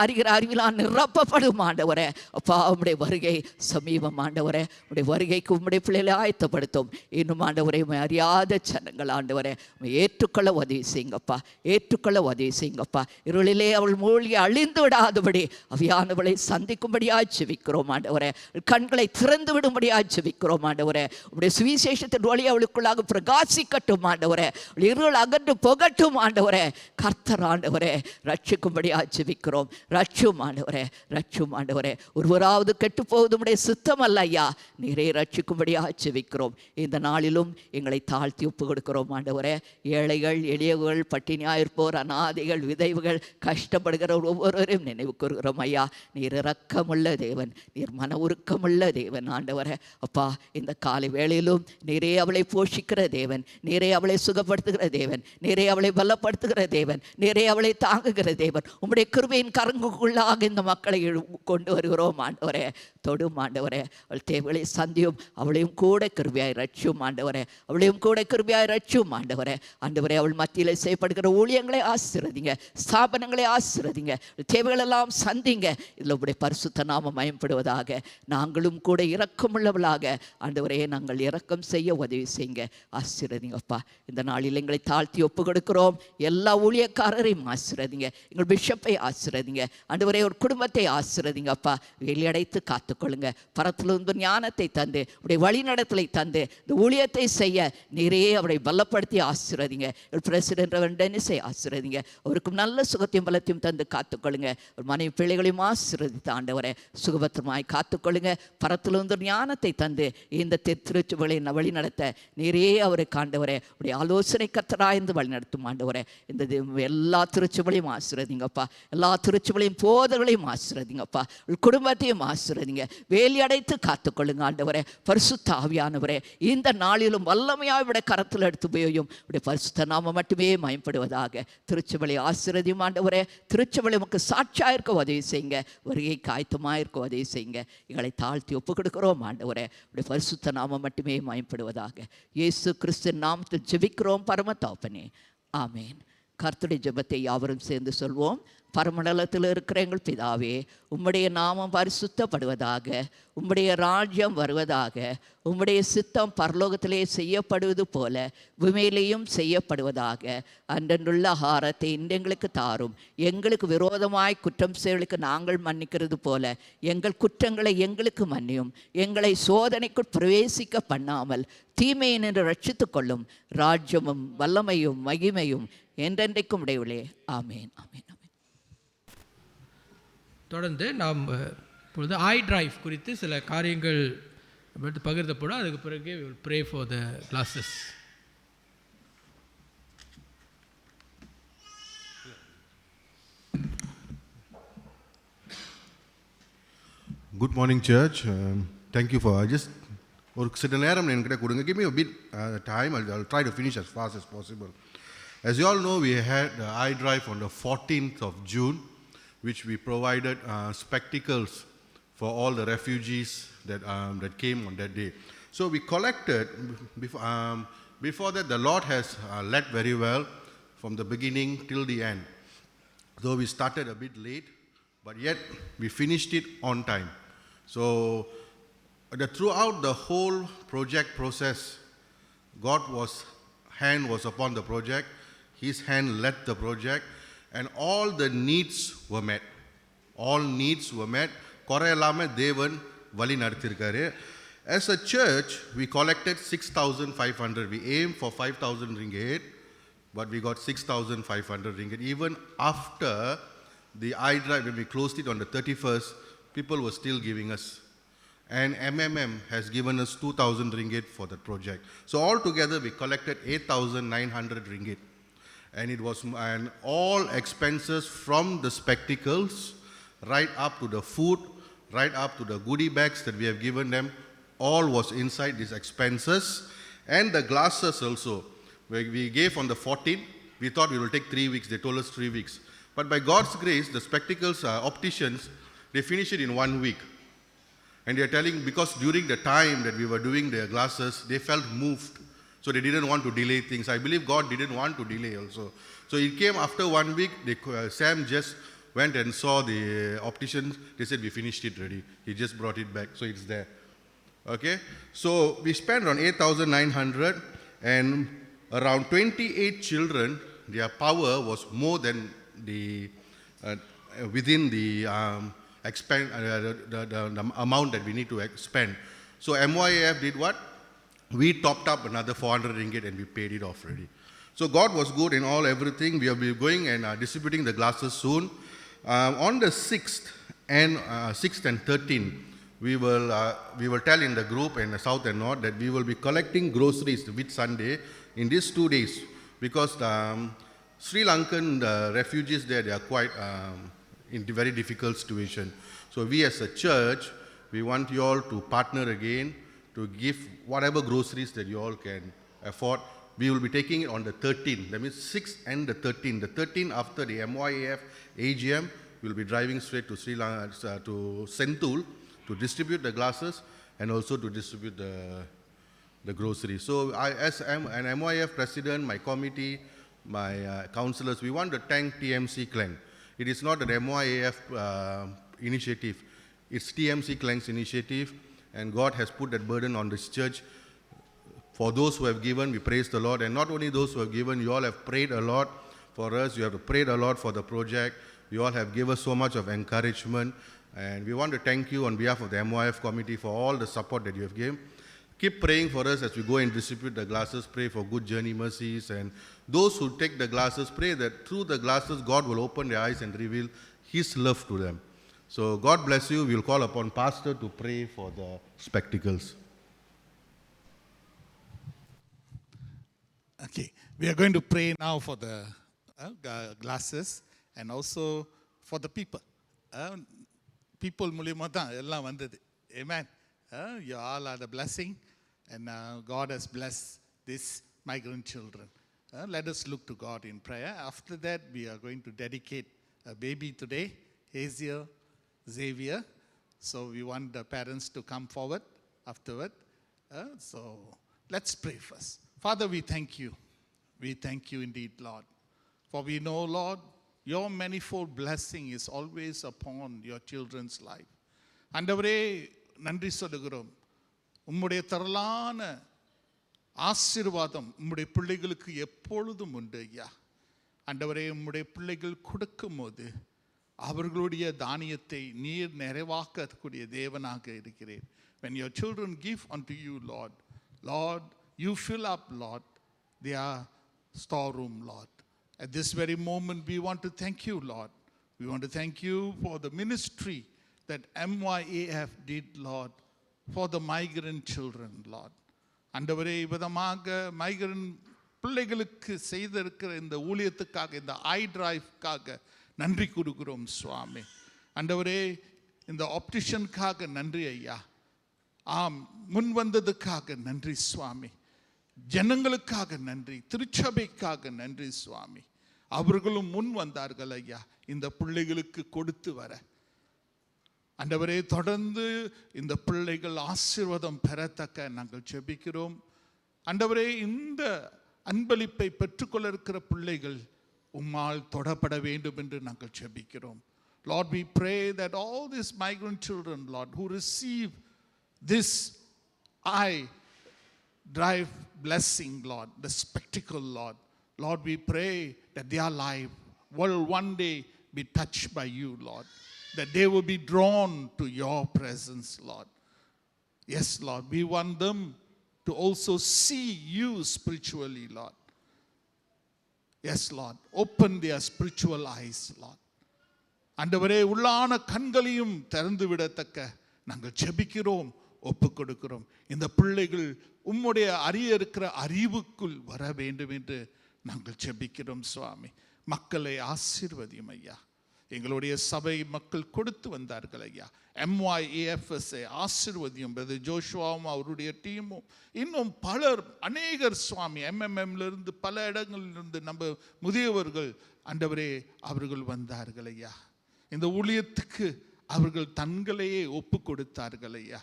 அறிகிற அறிவினால் நிரப்பப்படும் ஆண்டவரே. அப்பா, உடைய வருகை சமீபம் ஆண்டவரே. உடைய வருகைக்கு உம்முடைய பிள்ளைகளை ஆயத்தப்படுத்தும். இன்னும் ஆண்டவரை அறியாத ஜனங்கள் ஆண்டவரே ஏற்றுக்கொள்ள உதவி செய்யுங்கப்பா. ஏற்றுக்கொள்ள உதவி செய்யுங்கப்பா. இருளிலே அவள் மூழ்கி அழிந்து விடாதபடி அவியானவளை சந்திக்கும்படியா ஜெபிக்கிறோம் ஆண்டவரே. கண்களை திறந்து விடும்படியா ஜெபிக்கிறோம் ஆண்டவரே. உடைய சுவிசேஷத்தின் ஒளி அவளுக்குள்ளாக பிரகாசிக்கட்டும் ஆண்டவரே. இருள் அகன்று புகட்டும் ஆண்டவரே. கர்த்தர் ஆண்டவரே ரட்சிக்கும்படியா ஜெபிக்கிறோம். ரட்சும் ஆண்டவரே, ரட்சும் ஆண்டவரே. ஒருவராவது கெட்டு போவது உடைய சித்தம் அல்ல ஐயா. நீரே ரட்சிக்கும்படியா ஜெபிக்கிறோம். இந்த நாளிலும் எங்களை தாழ்த்தி ஒப்பு கொடுக்கிறோம் ஆண்டவரே. ஏழைகள், எளியவர்கள், பட்டினியாயிருப்போர், அநாதைகள், விதைவுகள், கஷ்டப்படுகிற ஒவ்வொருவரையும் நினைவு கூறுகிறோம் ஐயா. நீர் இரக்கமுள்ள தேவன், நீர் மன உருக்கமுள்ள தேவன் ஆண்டவரே. அப்பா, இந்த காலை வேளையிலும் நீரே அவளை போஷிக்கிற தேவன், நீரே அவளை சுகப்படுத்துகிற தேவன், நீரே அவளை பலப்படுத்துகிற தேவன், நீரே அவளை தாங்குகிற தேவன். உம்முடைய கிருபையின் கரங்குக்குள்ளாக இந்த மக்களை கொண்டு வருகிறோம் ஆண்டவரே. தொடும் ஆண்டவரே. அவள் தேவைகளை சந்தியும். அவளையும் கூட கிருபையாய் ரட்சியும் ஆண்டவரே. அவளையும் கூட கிருபையாய் ரட்சியும் ஆண்டவரே. ஆண்டவரே, அவள் மத்தியில் செய்யப்படுகிற ஊழியங்களை ஆசீர்வதிங்க. ஸ்தாபனங்களை ஆசீர்வதிங்க. தேவைகளெல்லாம் சந்திங்க. இதில் உடைய பரிசுத்த நாமம் மயம்படுவதாக. நாங்களும் கூட இரக்கமுள்ளவளாக ஆண்டவரே நாங்கள் இரக்கம் செய்ய உதவி செய்யுங்க. ஆசீர்வதிங்கப்பா. இந்த நாளில் எங்களை தாழ்த்தி ஒப்பு கொடுக்கிறோம். எல்லா ஊழியக்காரரையும் ஆசீர்வதிங்க. எங்கள் பிஷப்பை ஆசீர்வதிங்க ஆண்டவரே. ஒரு குடும்பத்தை ஆசீர்வதிங்கப்பா. வெளியடைத்து காத்துக்கொள்ளுங்க. பரத்திலிருந்து ஞானத்தை தந்து உடைய வழிநடத்தலை தந்து இந்த ஊழியத்தை செய்ய நீரே அவரை பலப்படுத்தி ஆசீர்வதிங்க. பிரசிடென்ட் டெனிஸை ஆசீர்வதிங்க. அவருக்கும் நல்ல சுகத்தையும் பலத்தையும் தந்து காத்துக்கொள்ளுங்க. ஒரு மனைவி பிள்ளைகளையும் ஆசீர்வதித்து ஆண்டவரை சுகபத்திரமாய் காத்துக்கொள்ளுங்க. பரத்திலிருந்து ஞானத்தை தந்து இந்த திருச்சுகளை வழி நடத்த நீரே அவரை காண்டவரே. உடைய ஆலோசனை கத்தராய்ந்து வழி நடத்தும் ஆண்டவரே. இந்த எல்லா திருச்சுகளையும் ஆசீர்வதிங்கப்பா. எல்லா திருச்சுகளையும் போதர்களையும் ஆசீர்வதிங்கப்பா. குடும்பத்தையும் ஆசீர்வதிங்க. வேலி அடைத்து காத்துக்கொள்ளுங்க ஆண்டவரே. பரிசுத்த ஆவியானவரே, இந்த நாளிலும் வல்லமையாய் விட கரத்தில் எடுத்து போயும் உடைய பரிசுத்த நாமம் மட்டுமே மயப்படுவதாக. திருச்சபலை ஆசீர்வதியும் ஆண்டவரே. திருச்சபலை உமக்கு சாட்சியாக இருக்க உதவி செய்யுங்க. வருகை காய்த்தமாக இருக்க உதவி செய்யுங்க. எங்களை தாழ்த்தி ஒப்பு கொடுக்கிறோம் ஆண்டவரே. உடைய பரிசுத்த நாமம் மட்டுமே மயப்படுவதாக. இயேசு கிறிஸ்து நாமத்தில் ஜெபிக்கிறோம் பரம தகப்பனே. ஆமேன். கர்த்தருடைய ஜெபத்தை யாவரும் சேர்ந்து சொல்வோம். பரமண்டலத்தில் இருக்கிற எங்கள் பிதாவே, உம்முடைய நாமம் பரிசுத்தப்படுவதாக, உம்முடைய ராஜ்யம் வருவதாக, உம்முடைய சித்தம் பரலோகத்திலே செய்யப்படுவது போல பூமியிலேயும் செய்யப்படுவதாக. அன்றன்றுள்ள ஆகாரத்தை இன்று எங்களுக்கு தாரும். எங்களுக்கு விரோதமாய் குற்றம் செய்வர்களுக்கு நாங்கள் மன்னிக்கிறது போல எங்கள் குற்றங்களை எங்களுக்கு மன்னியும். எங்களை சோதனைக்குள் பிரவேசிக்க பண்ணாமல் தீமையை நின்று ரட்சித்துக் கொள்ளும். ராஜ்யமும் வல்லமையும் மகிமையும் என்றென்றைக்கும் உடையவளே. ஆமேன், ஆமேன். தொடர்ந்து நாம் இப்பொழுது iDrive குறித்து சில காரியங்கள் பகிர்ந்தப்படும். அதுக்கு பிறகு we will pray for the classes. Good morning, church. Thank you for just ஒரு சில நேரம் என்கிட்ட கொடுங்க. Give me a bit time. I'll try to finish as fast as possible. As you all know, we had the iDrive on the 14th of June, which we provided spectacles for all the refugees that came on that day. So we collected, before that the Lord has led very well from the beginning till the end. Though we started a bit late, but yet we finished it on time. So throughout the whole project process, God's hand was upon the project. His hand led the project. And all the needs were met. All needs were met. Korayalame Devan Vali Narthirkare. As a church, we collected 6,500. We aimed for 5,000 ringgit, but we got 6,500 ringgit. Even after the iDrive, when we closed it on the 31st, people were still giving us. And MMM has given us 2,000 ringgit for that project. So altogether, we collected 8,900 ringgit. And it was all expenses from the spectacles, right up to the food, right up to the goodie bags that we have given them, all was inside these expenses. And the glasses also, we gave on the 14th, we thought it will take 3 weeks, they told us 3 weeks. But by God's grace, the spectacles opticians, they finished it in 1 week. And they are telling, because during the time that we were doing their glasses, they felt moved. So they didn't want to delay things. I believe God didn't want to delay also. So it came after 1 week. Sam just went and saw the opticians. They said, we finished it ready. He just brought it back. So it's there. Okay? So we spent around 8,900 and around 28 children, their power was more than the, within the, the amount that we need to spend. So MYAF did what? We topped up another 400 ringgit and we paid it off already. So God was good in all everything. We will be going and distributing the glasses soon. On the 6th and 13th, we will tell in the group in the south and north that we will be collecting groceries with Sunday in these 2 days, because the Sri Lankan refugees there, they are quite in a very difficult situation. So we as a church, we want you all to partner again to give whatever groceries that you all can afford. We will be taking it on the 13th. That means 6th and the 13th. The 13th after the MYAF AGM, we will be driving straight to Sri Lanka, to Senthul, to distribute the glasses and also to distribute the groceries. So I, as an MYF president, my committee, my councillors, we want to thank TMC Klang. It is not an MYAF initiative. It's TMC Klang's initiative. And God has put that burden on this church. For those who have given, we praise the Lord. And not only those who have given, you all have prayed a lot for us. You have prayed a lot for the project. You all have given us so much of encouragement. And we want to thank you on behalf of the MYF committee for all the support that you have given. Keep praying for us as we go and distribute the glasses. Pray for good journey mercies. And those who take the glasses, pray that through the glasses, God will open their eyes and reveal His love to them. So God bless you. We will call upon Pastor to pray for the spectacles. Okay, we are going to pray now for the glasses and also for the people. People மூலியமா தான் எல்லாம் வந்தது. Amen. You all are the blessing, and God has blessed these migrant children. Let us look to God in prayer. After that, we are going to dedicate a baby today, Haziel Xavier. So we want the parents to come forward afterward. So let's pray first. Father, we thank you. We thank you indeed, Lord. For we know, Lord, your manifold blessing is always upon your children's life. ஆண்டவரே நன்றி சொல்லுகிறோம். உம்முடைய திரளான ஆசீர்வாதம் உம்முடைய பிள்ளைகளுக்கு எப்பொழுதும் உண்டு ஐயா. ஆண்டவரே உம்முடைய பிள்ளைகள் கொடுக்கும் போது அவர்களுடைய தானியத்தை நீர் நிறைவாக்கக்கூடிய தேவனாக இருக்கிறேன். When your children give unto you, Lord, Lord, you fill up, Lord, their storeroom, Lord. At this very moment, we want to thank you, Lord. We want to thank you for the ministry that MYAF did, Lord, for the migrant children, Lord. ஆண்டவரே விதமாக மைக்ரன் பிள்ளைகளுக்கு செய்திருக்கிற இந்த ஊழியத்துக்காக, இந்த iDriveக்காக நன்றி கொடுக்கிறோம் சுவாமி. ஆண்டவரே இந்த ஆப்டிஷனுக்காக நன்றி ஐயா. ஆம், முன் வந்ததுக்காக நன்றி சுவாமி. ஜனங்களுக்காக நன்றி, திருச்சபைக்காக நன்றி சுவாமி. அவர்களும் முன் வந்தார்கள் ஐயா இந்த பிள்ளைகளுக்கு கொடுத்து வர. ஆண்டவரே தொடர்ந்து இந்த பிள்ளைகள் ஆசீர்வாதம் பெறத்தக்க நாங்கள் ஜெபிக்கிறோம். ஆண்டவரே இந்த அன்பளிப்பை பெற்றுக்கொள்ள இருக்கிற பிள்ளைகள் உம்மால் தொடப்பட வேண்டும் என்று நாங்கள் ஜெபிக்கிறோம். Lord, we pray that all these migrant children, Lord, who receive this iDrive blessing, Lord, the spectacle, Lord, we pray that their life will one day be touched by you, Lord. That they will be drawn to your presence, Lord. Yes, Lord, we want them to also see you spiritually, Lord. Yes, Lord, open their spiritual eyes, Lord. ஆண்டவரே உள்ளான கண்களையும் திறந்து விடத்தக்க நாங்கள் ஜெபிக்கிறோம், ஒப்பு கொடுக்கிறோம். இந்த பிள்ளைகள் உம்முடைய அறிய இருக்கிற அறிவுக்குள் வர வேண்டும் என்று நாங்கள் ஜெபிக்கிறோம் சுவாமி. மக்களை ஆசீர்வதியும் ஐயா. எங்களுடைய சபை மக்கள் கொடுத்து வந்தார்கள் ஐயா. MYAFSஐ ஆசீர்வதியும். பிரதர் ஜோஷுவாவும் அவருடைய டீமும் இன்னும் பலர் அநேகர் சுவாமி. MMMலிருந்து பல இடங்களிலிருந்து நம்ம முதியவர்கள் ஆண்டவரே அவர்கள் வந்தார்கள் ஐயா. இந்த ஊழியத்துக்கு அவர்கள் தங்களையே ஒப்பு கொடுத்தார்கள் ஐயா.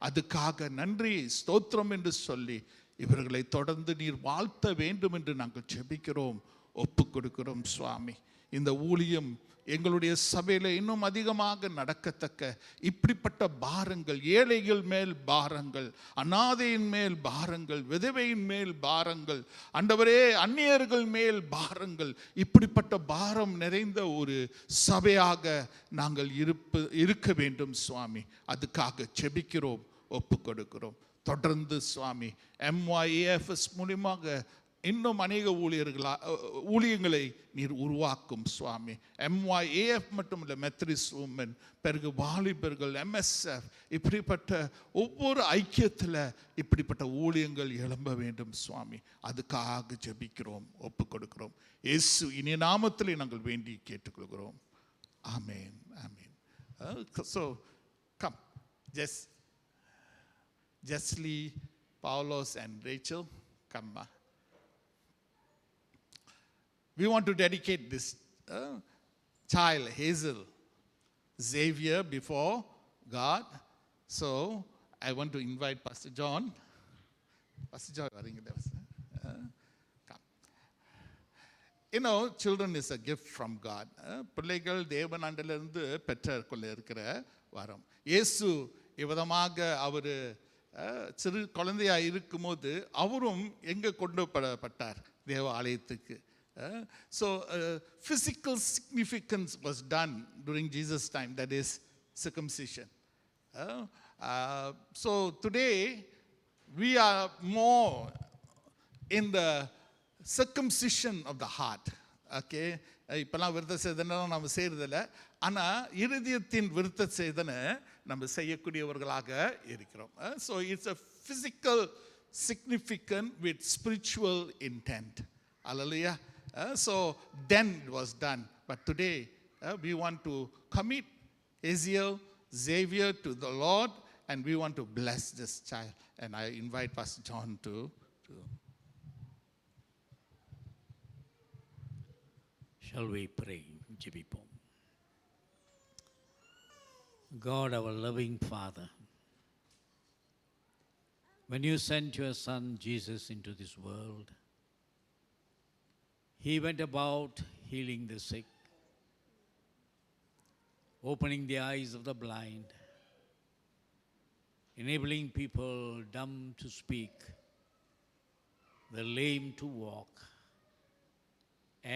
அதுக்காக நன்றி ஸ்தோத்திரம் என்று சொல்லி இவர்களை தொடர்ந்து நீர் வாழ்த்த வேண்டும் என்று நாங்கள் ஜெபிக்கிறோம், ஒப்பு கொடுக்கிறோம் சுவாமி. இந்த ஊழியம் எங்களுடைய சபையில் இன்னும் அதிகமாக நடக்கத்தக்க இப்படிப்பட்ட பாரங்கள், ஏழைகள் மேல் பாரங்கள், அநாதையின் மேல் பாரங்கள், விதவையின் மேல் பாரங்கள், ஆண்டவரே அந்நியர்கள் மேல் பாரங்கள், இப்படிப்பட்ட பாரம் நிறைந்த ஒரு சபையாக நாங்கள் இருக்க வேண்டும் சுவாமி. அதுக்காக ஜெபிக்கிறோம், ஒப்பு கொடுக்கிறோம். தொடர்ந்து சுவாமி MYAFS மூலமாக இன்னும் அநேக ஊழியங்களை நீர் உருவாக்கும் சுவாமி. MYAF மட்டுமல்ல, மெத்தடிஸ்ட் உமன், பிறகு வாலிபர்கள், MSF, இப்படிப்பட்ட ஒவ்வொரு ஐக்கியத்தில் இப்படிப்பட்ட ஊழியங்கள் எழும்ப வேண்டும் சுவாமி. அதுக்காக ஜெபிக்கிறோம், ஒப்பு கொடுக்கிறோம். இயேசு இனிய நாமத்திலே நாங்கள் வேண்டி கேட்டுக்கொள்கிறோம். ஆமேன், ஆமேன். So come, Jesly, Paulos and Rachel, come. We want to dedicate this child, Haziel Xavier, before God. So I want to invite Pastor John. Pastor John, come. You know, children is a gift from God. பிள்ளைகள் தேவனாண்டிலிருந்து பெற்றுக்கொள்ள இருக்கிற வரம். இயேசு இவ்விதமாக அவர் சிறு குழந்தையாக இருக்கும்போது அவரும் எங்கே கொண்டு பட்டார்? தேவ ஆலயத்துக்கு. So physical significance was done during Jesus' time, that is circumcision. So today we are more in the circumcision of the heart. Okay, இப்போலாம் விருத்த சேதனம் நம்ம செய்கிறதில்ல, ஆனால் இருதயத்தின் விருத்த சேதனை நம்ம செய்யக்கூடியவர்களாக இருக்கிறோம். So it's a physical significance with spiritual intent. Hallelujah. So then it was done, but today we want to commit Haziel Xavier to the Lord, and we want to bless this child. And I invite Pastor John to Shall we pray? ஜெபிப்போம். God, our loving Father, when you sent your Son Jesus into this world, he went about healing the sick, opening the eyes of the blind, enabling people dumb to speak, the lame to walk,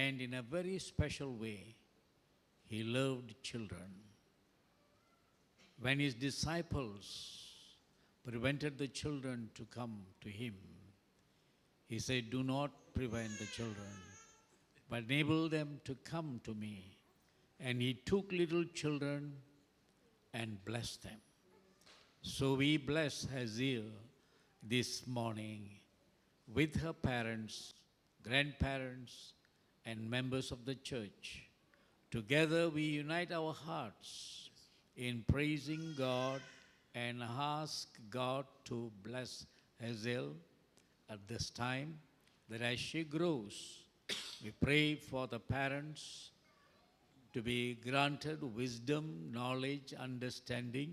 and in a very special way, he loved children. When his disciples prevented the children to come to him, he said, "Do not prevent the children, but enable them to come to me." And he took little children and blessed them. So we bless Hazel this morning with her parents, grandparents, and members of the church. Together we unite our hearts in praising God and ask God to bless Hazel at this time, that as she grows, we pray for the parents to be granted wisdom, knowledge, understanding,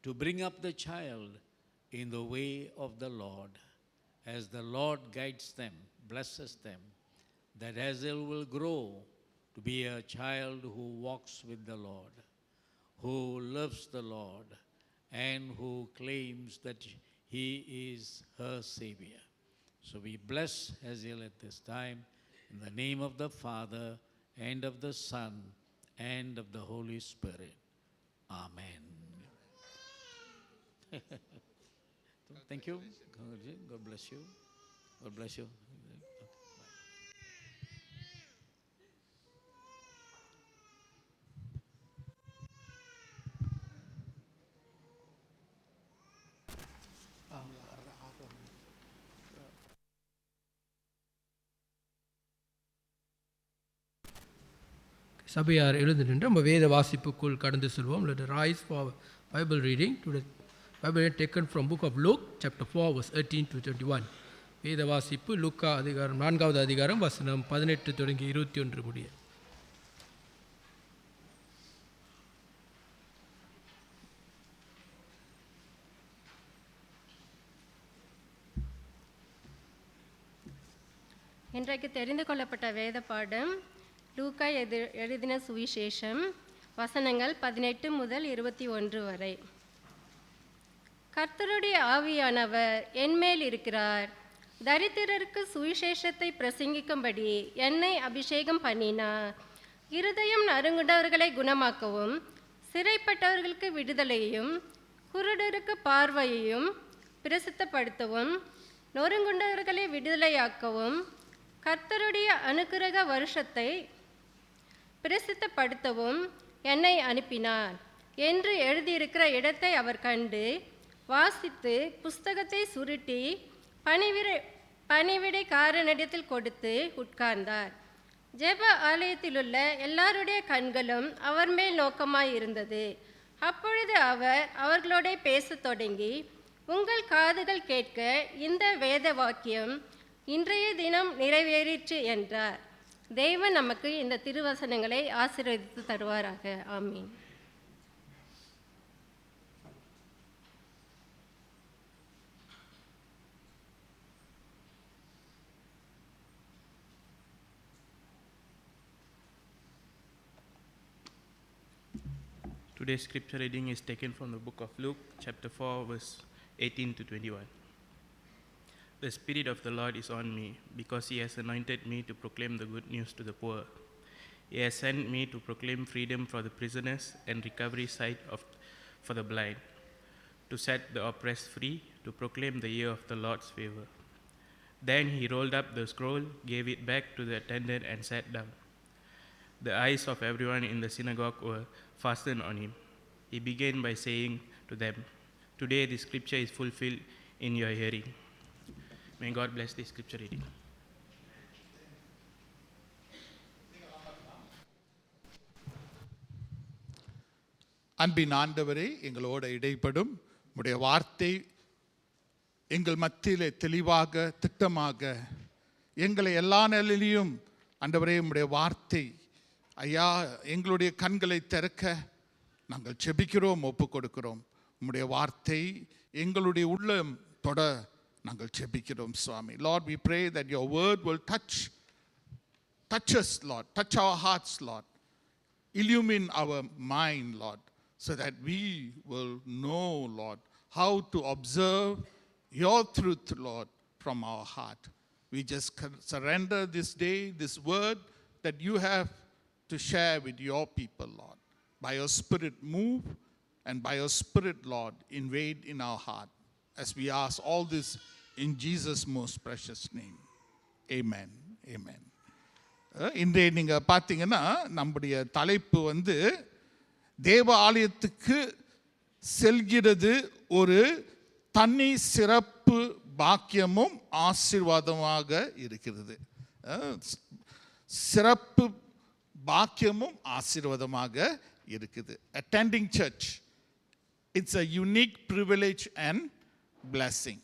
to bring up the child in the way of the Lord, as the Lord guides them, blesses them, that Hazel will grow to be a child who walks with the Lord, who loves the Lord, and who claims that he is her Savior. So we bless Hazel at this time in the name of the Father, and of the Son, and of the Holy Spirit. Amen. Thank you. God bless you. God bless you. சபையார் எழுந்து நின்று நம்ம வேத வாசிப்புக்குள் கடந்து செல்வோம். Let us rise for Bible reading. Today Bible taken from book of Luke chapter 4 verse 18 to 21. வேத வாசிப்பு லூக்கா அதிகாரம் 4வது அதிகாரம் வசனம் 18 தொடங்கி 21 முடிய. இன்றைக்கு தெரிந்து கொள்ளப்பட்ட வேத பாடம் லூக்கா எழுதின சுவிசேஷம், வசனங்கள் 18 முதல் 21 வரை. கர்த்தருடைய ஆவியானவர் என்மேல் இருக்கிறார், தரித்திரருக்கு சுவிசேஷத்தை பிரசங்கிக்கும்படி என்னை அபிஷேகம் பண்ணினார். இருதயம் நறுங்குண்டவர்களை குணமாக்கவும், சிறைப்பட்டவர்களுக்கு விடுதலையும், குருடருக்கு பார்வையையும் பிரசித்தப்படுத்தவும், நொறுங்குண்டவர்களை விடுதலையாக்கவும், கர்த்தருடைய அனுக்கிரக வருஷத்தை பிரசித்தப்படுத்தவும் என்னை அனுப்பினார் என்று எழுதியிருக்கிற இடத்தை அவர் கண்டு வாசித்து புஸ்தகத்தை சுருட்டி பணிவிடைக்காரனிடத்தில் கொடுத்து உட்கார்ந்தார். ஜெப ஆலயத்திலுள்ள எல்லாருடைய கண்களும் அவர் மேல் நோக்கமாயிருந்தது. அப்பொழுது அவர் அவர்களோட பேசத் தொடங்கி, உங்கள் காதுகள் கேட்க இந்த வேத வாக்கியம் இன்றைய தினம் நிறைவேறிற்று என்றார். தேவன் நமக்கு இந்த திருவசனங்களை ஆசீர்வதித்து தருவாராக. ஆமீன். Today's scripture reading is taken from the book of Luke, chapter 4, verse 18 to 21. The Spirit of the Lord is on me, because He has anointed me to proclaim the good news to the poor. He has sent me to proclaim freedom for the prisoners and recovery sight for the blind, to set the oppressed free, to proclaim the year of the Lord's favor. Then he rolled up the scroll, gave it back to the attendant, and sat down. The eyes of everyone in the synagogue were fastened on him. He began by saying to them, "Today this scripture is fulfilled in your hearing." May God bless this scripture reading. அன்பின் ஆண்டவரே, எங்களோட இடைப்படும் உடைய வார்த்தை எங்கள் மத்தியிலே தெளிவாக திட்டமாக எங்களை எல்லா நிலையிலும் ஆண்டவரே உம்முடைய வார்த்தை ஐயா எங்களுடைய கண்களை திறக்க நாங்கள் செபிக்கிறோம், ஒப்பு கொடுக்கிறோம். உம்முடைய வார்த்தை எங்களுடைய உள்ளம் தொட நாங்கள் செபிக்கிறோம் சுவாமி. Lord, we pray that your word will touch us, Lord. Touch our hearts, Lord. Illumine our mind, Lord, so that we will know, Lord, how to observe your truth, Lord, from our heart. We just surrender this day, this word that you have to share with your people, Lord. By your Spirit, move, and by your Spirit, Lord, invade in our heart. As we ask all this in Jesus' most precious name. Amen. Amen. இன்றைய நீங்கள் பார்த்தீங்கன்னா நம்முடைய தலைப்பு தேவ ஆலயத்துக்கு செல்கிறது ஒரு தனி சிறப்பு பாக்கியமும் ஆசீர்வாதமாக இருக்கிறது. சிறப்பு பாக்கியமும் ஆசீர்வாதமாக இருக்குது. Attending church, it's a unique privilege and blessing.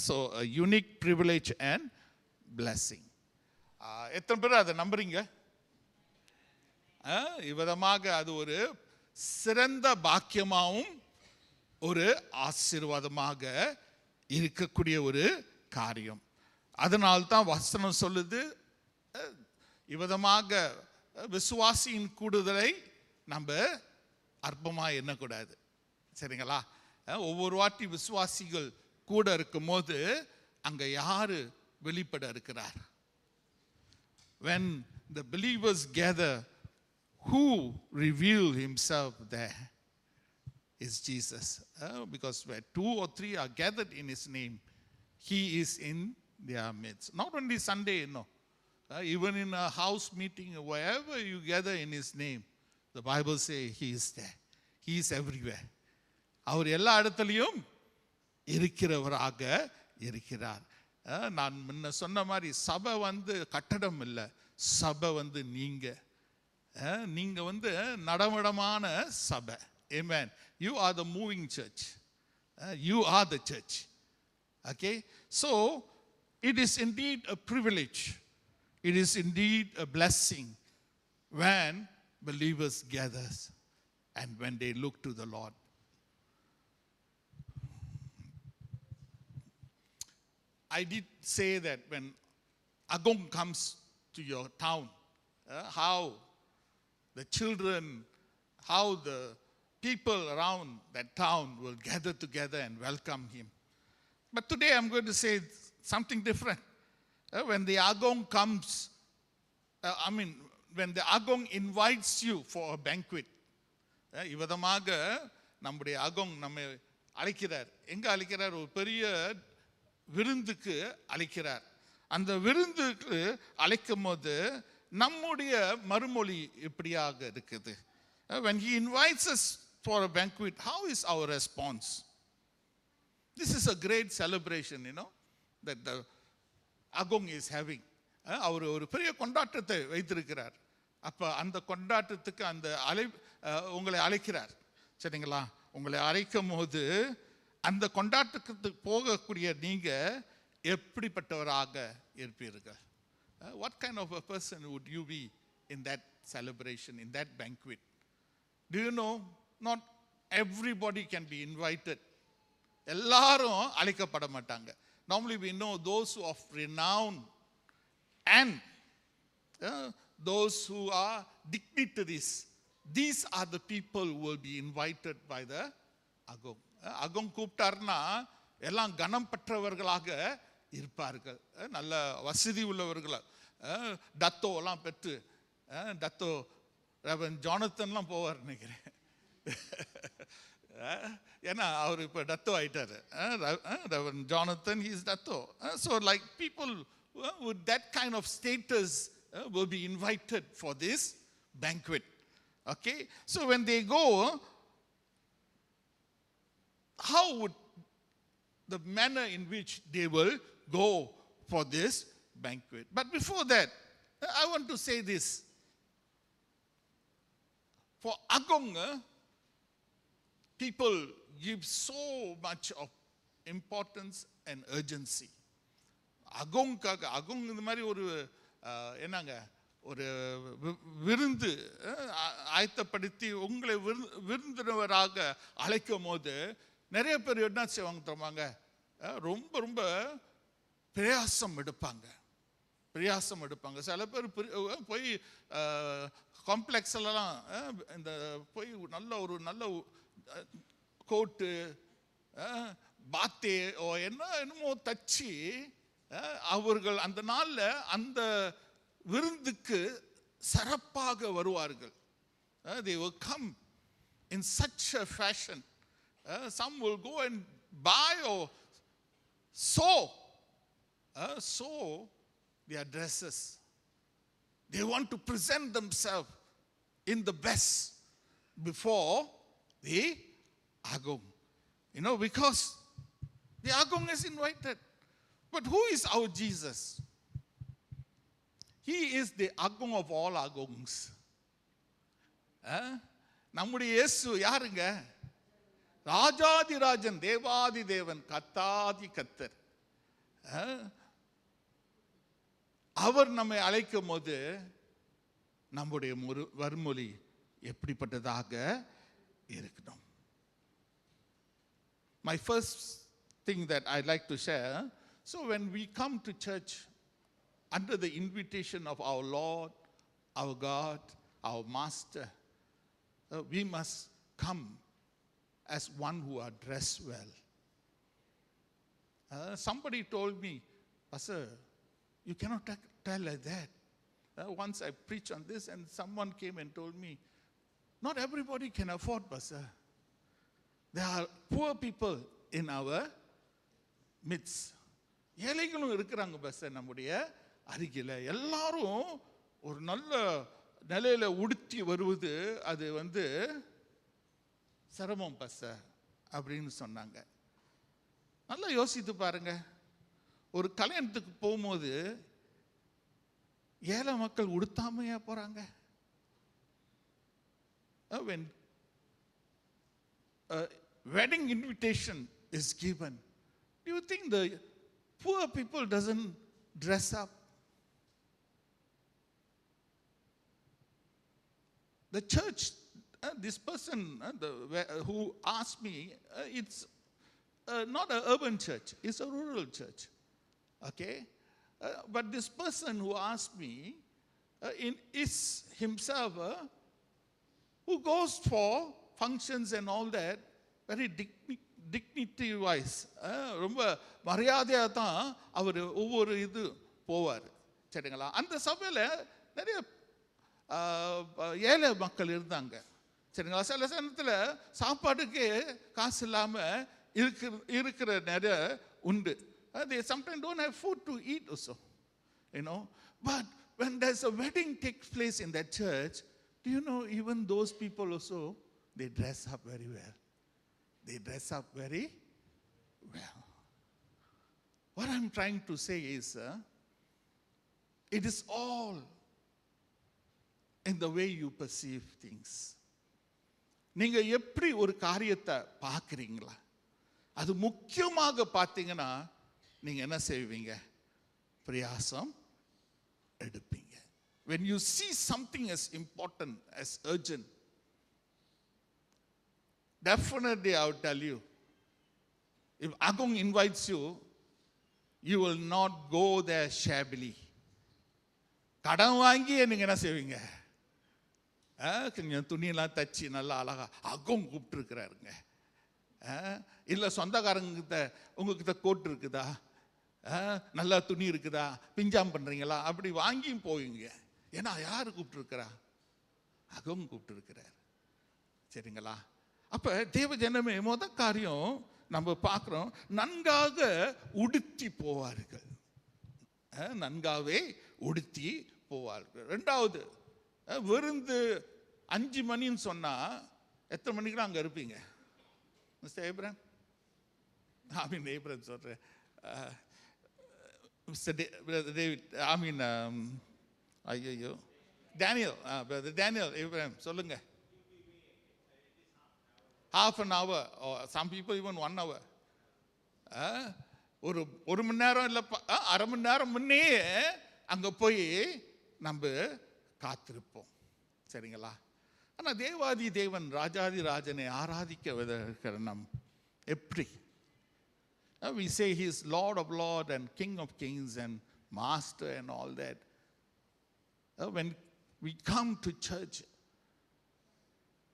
So a unique privilege and blessing. எத்தனை பேர் அதை நம்புறீங்க? இவ்விதமாக அது ஒரு சிறந்த பாக்கியமாகவும் ஒரு ஆசீர்வாதமாக இருக்கக்கூடிய ஒரு காரியம். அதனால்தான் வசனம் சொல்லுது, இவ்விதமாக விசுவாசியின் கூடுதலை நம்ம அற்பமாக எண்ணக்கூடாது. சரிங்களா? ஒவ்வொரு வாட்டி விசுவாசிகள் கூட இருக்கும்போது அங்கே யாரு வெளிப்பட இருக்கிறார்? When the believers gather, who reveal himself there is Jesus. Because where 2 or 3 are gathered in his name, he is in their midst. Not only Sunday, no. Even in a house meeting, wherever you gather in his name, the Bible says he is there. He is everywhere. அவர் எல்லா இடத்துலையும் இருக்கிறவராக இருக்கிறார். நான் முன்ன சொன்ன மாதிரி சபை கட்டடம் இல்லை, சபை நீங்க நடமாடமான சபை. Amen. You are the moving church. You are the church. Okay? So it is indeed a privilege. It is indeed a blessing when believers gather and when they look to the Lord. I did say that when Agong comes to your town, how the children, how the people around that town will gather together and welcome him. But today I'm going to say something different. When the Agong comes, when the Agong invites you for a banquet, இவ்விதமாக நம்முடைய Agong நம்ம அழைக்கிறார். எங்கே அழைக்கிறார்? ஒரு பெரிய விருந்துக்கு அழைக்கிறார். அந்த விருந்துக்கு அழைக்கும் போது நம்முடைய மறுமொழி எப்படியாக இருக்குது? When he invites us for a banquet, how is our response? This is a great celebration, that the Agong is having. அவர் ஒரு பெரிய கொண்டாட்டத்தை வைத்திருக்கிறார். அப்போ அந்த கொண்டாட்டத்துக்கு உங்களை அழைக்கிறார். சரிங்களா? உங்களை அழைக்கும் போது அந்த கொண்டாட்டத்துக்கு போகக்கூடிய நீங்க எப்படிப்பட்டவராக இருப்பீர்கள்? What kind of a person would you be in that celebration, in that banquet? Do you know, not everybody can be invited. எல்லாரும் அழைக்கப்பட மாட்டாங்க. Normally we know those who of renown and those who are dignitaries. These are the people who will be invited by the Agong. அகம் கூப்பிட்டார்னா எல்லாம் கனம் பெற்றவர்களாக இருப்பார்கள். நல்ல வசதி உள்ளவர்கள், டத்தோலாம் பெற்று, டத்தோ ரெவரண்ட் ஜானத்தன்லாம் போவார் நினைக்கிறேன். ஏன்னா அவர் இப்போ டத்தோ ஆயிட்டாரு. Reverend Jonathan, he is Dato. So like people with that kind of status will be invited for this banquet. Okay? So when they go, how would the manner in which they will go for this banquet? But before that, I want to say this. For Agong, people give so much of importance and urgency. அகோங்காக, அகோங் இந்த மாதிரி ஒரு என்னங்க ஒரு விருந்து ஆயத்தப்படுத்தி உங்களை விருந்தினவராக அழைக்கும் போது நிறைய பேர் என்ன செய்வாங்க தெரியுமாங்க, ரொம்ப ரொம்ப பிரயாசம் எடுப்பாங்க. சில பேர் போய் காம்ப்ளெக்ஸ்லாம் இந்த போய் நல்ல கோட்டு பாத்தே என்னமோ தச்சு அவர்கள் அந்த நாளில் அந்த விருந்துக்கு சிறப்பாக வருவார்கள். They will come in such a fashion. Some will go and buy or sew their dresses. They want to present themselves in the best before the Agong. Because the Agong is invited. But who is our Jesus? He is the Agong of all Agongs. நம்முடைய இயேசு யாருங்க? ராஜாதிராஜன், தேவாதி தேவன், கத்தாதி கத்தர். அவர் நம்மை அழைக்கும் போது நம்முடைய வர்மொழி எப்படிப்பட்டதாக இருக்கணும்? My first thing that I'd like to share, so when we come to church under the invitation of our Lord, our God, our Master, we must come as one who are dressed well. Somebody told me, Pastor, you cannot tell like that. Once I preached on this and someone came and told me, not everybody can afford, Pastor. There are poor people in our midst. ஏழைகளும் இருக்கிறாங்க பஸ்ஸை நம்முடைய அருகில். எல்லாரும் ஒரு நல்ல நிலையில் உடுத்தி வருவது அது சிரமம் பஸ்ஸை அப்படின்னு சொன்னாங்க. நல்லா யோசித்து பாருங்க, ஒரு கல்யாணத்துக்கு போகும்போது ஏழை மக்கள் உடுத்தாமையா போறாங்க? When a wedding invitation is given, do you think the poor people doesn't dress up? The church, this person who asked me, it's not an urban church, it's a rural church. Okay? But this person who asked me is himself who goes for functions and all that very dignity wise. ரொம்ப மரியாதையாக தான் அவர் ஒவ்வொரு இது போவார். சரிங்களா? அந்த சபையில் நிறைய ஏழை மக்கள் இருந்தாங்க. சரிங்களா? சில சமயத்தில் சாப்பாட்டுக்கு காசு இல்லாமல் இருக்கிற நிறைய உண்டு. They sometimes don't have food to eat also, But when there's a wedding takes place in that church, do you know even those people also, they dress up very well. They dress up very well. What I'm trying to say is, it is all in the way you perceive things. நீங்க எப்படி ஒரு காரியத்தை பார்க்குறீங்களா? அது முக்கியமாக பார்த்தீங்கன்னா நீங்க என்ன செய்வீங்க? பிரயாசம் எடுப்பீங்க. When you see something as important, as urgent, definitely I will tell you, if Agong invites you, you will not go there shabbily. கடன் வாங்கி நீங்க என்ன செய்வீங்க? கொஞ்சம் துணியெல்லாம் தச்சு நல்லா அழகா அகோங் கூப்பிட்டு இருக்கிறாருங்க. இல்லை சொந்தக்காரங்கிட்ட உங்ககிட்ட கோட் இருக்குதா, நல்லா துணி இருக்குதா, பிஞ்சாம் பண்ணுறீங்களா, அப்படி வாங்கியும் போவீங்க. ஏன்னா யார் கூப்பிட்டுருக்கிறா? அகம் கூப்பிட்டுருக்கிறார். சரிங்களா? அப்போ தேவ ஜனமே முதல் காரியம் நம்ம பார்க்குறோம், நன்காக உடுத்தி போவார்கள். நன்காவே உடுத்தி போவார்கள். ரெண்டாவது, விருந்து 5 மணின்னு சொன்னால் எத்தனை மணிக்கெலாம் அங்கே இருப்பீங்க? மிஸ்டர் ஏப்ரன், ஏப்ரன் சொல்கிறேன், மிஸ்டர் டேவிட், ஐயோ டேனியல், பிரதர் டேனியல், ஏப்ரன் சொல்லுங்க. half an hour or some people even 1 hour. ஒரு மணி நேரம் இல்லை, அரை மணி நேரம் முன்னே அங்கே போய் நம்ம காத்திருப்போம். சரிங்களா? ஆனால் தேவாதி தேவன் ராஜாதி ராஜனை ஆராதிக்க நம் எப்படி? We say he is Lord of Lords and King of Kings and Master and all that. When we come to church,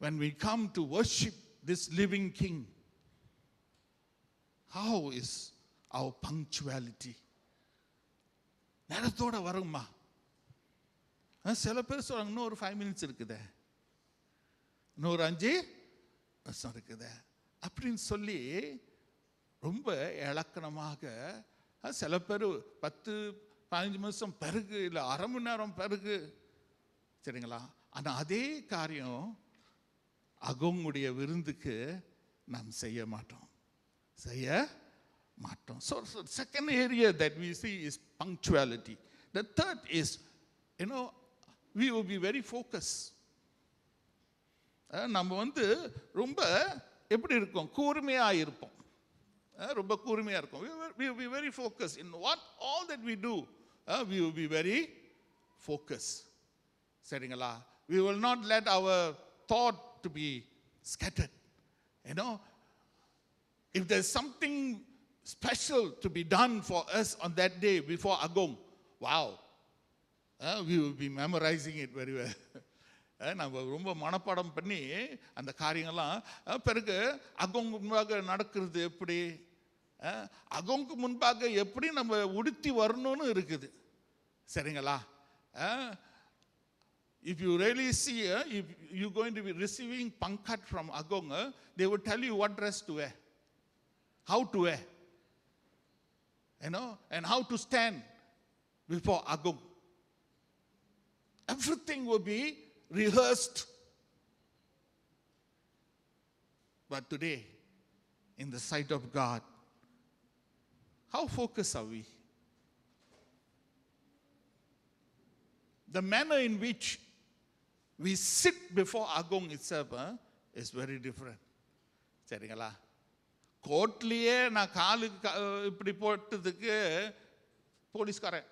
when we come to worship this living King, how is our punctuality? நேரத்தோட வருமா? சில பேர் சொல்றாங்க இன்னும் ஒரு 5 minutes இருக்குதே, இன்னும் ஒரு 5 நிமிஷம் இருக்குதே அப்படின்னு சொல்லி ரொம்ப இலக்கணமாக. சில பேர் 10-15 நிமிஷம் பிறகு, இல்லை அரை மணி நேரம் பிறகு. சரிங்களா? ஆனால் அதே காரியம் அகோங்குடைய விருந்துக்கு நாம் செய்ய மாட்டோம். So second area that we see is punctuality. The third is, we will be very focused. நம்ம ரொம்ப எப்படி இருக்கோம்? கூர்மையாக இருப்போம். ரொம்ப கூர்மையாக இருக்கும். We will be very focused in what all that we do. We will be very focused. சரிங்களா? We will not let our thought to be scattered. If there's something special to be done for us on that day before Agong, wow, we will be memorizing it very well. நம்ம ரொம்ப மனப்பாடம் பண்ணி அந்த காரியங்கள்லாம். பிறகு அகோங்கு முன்பாக நடக்கிறது எப்படி, அகோங்கு முன்பாக எப்படி நம்ம உடுத்தி வரணும்னு இருக்குது. சரிங்களா? If you really see, if you're going to be receiving pangkat from Agong, they will tell you what dress to wear, how to wear, and how to stand before Agong. Everything will be rehearsed. But today, in the sight of God, how focused are we? The manner in which we sit before Agong itself is very different. சரிங்களா? கோர்ட்லேயே நான் காலுக்கு இப்படி போட்டதுக்கு போலீஸ்காரன்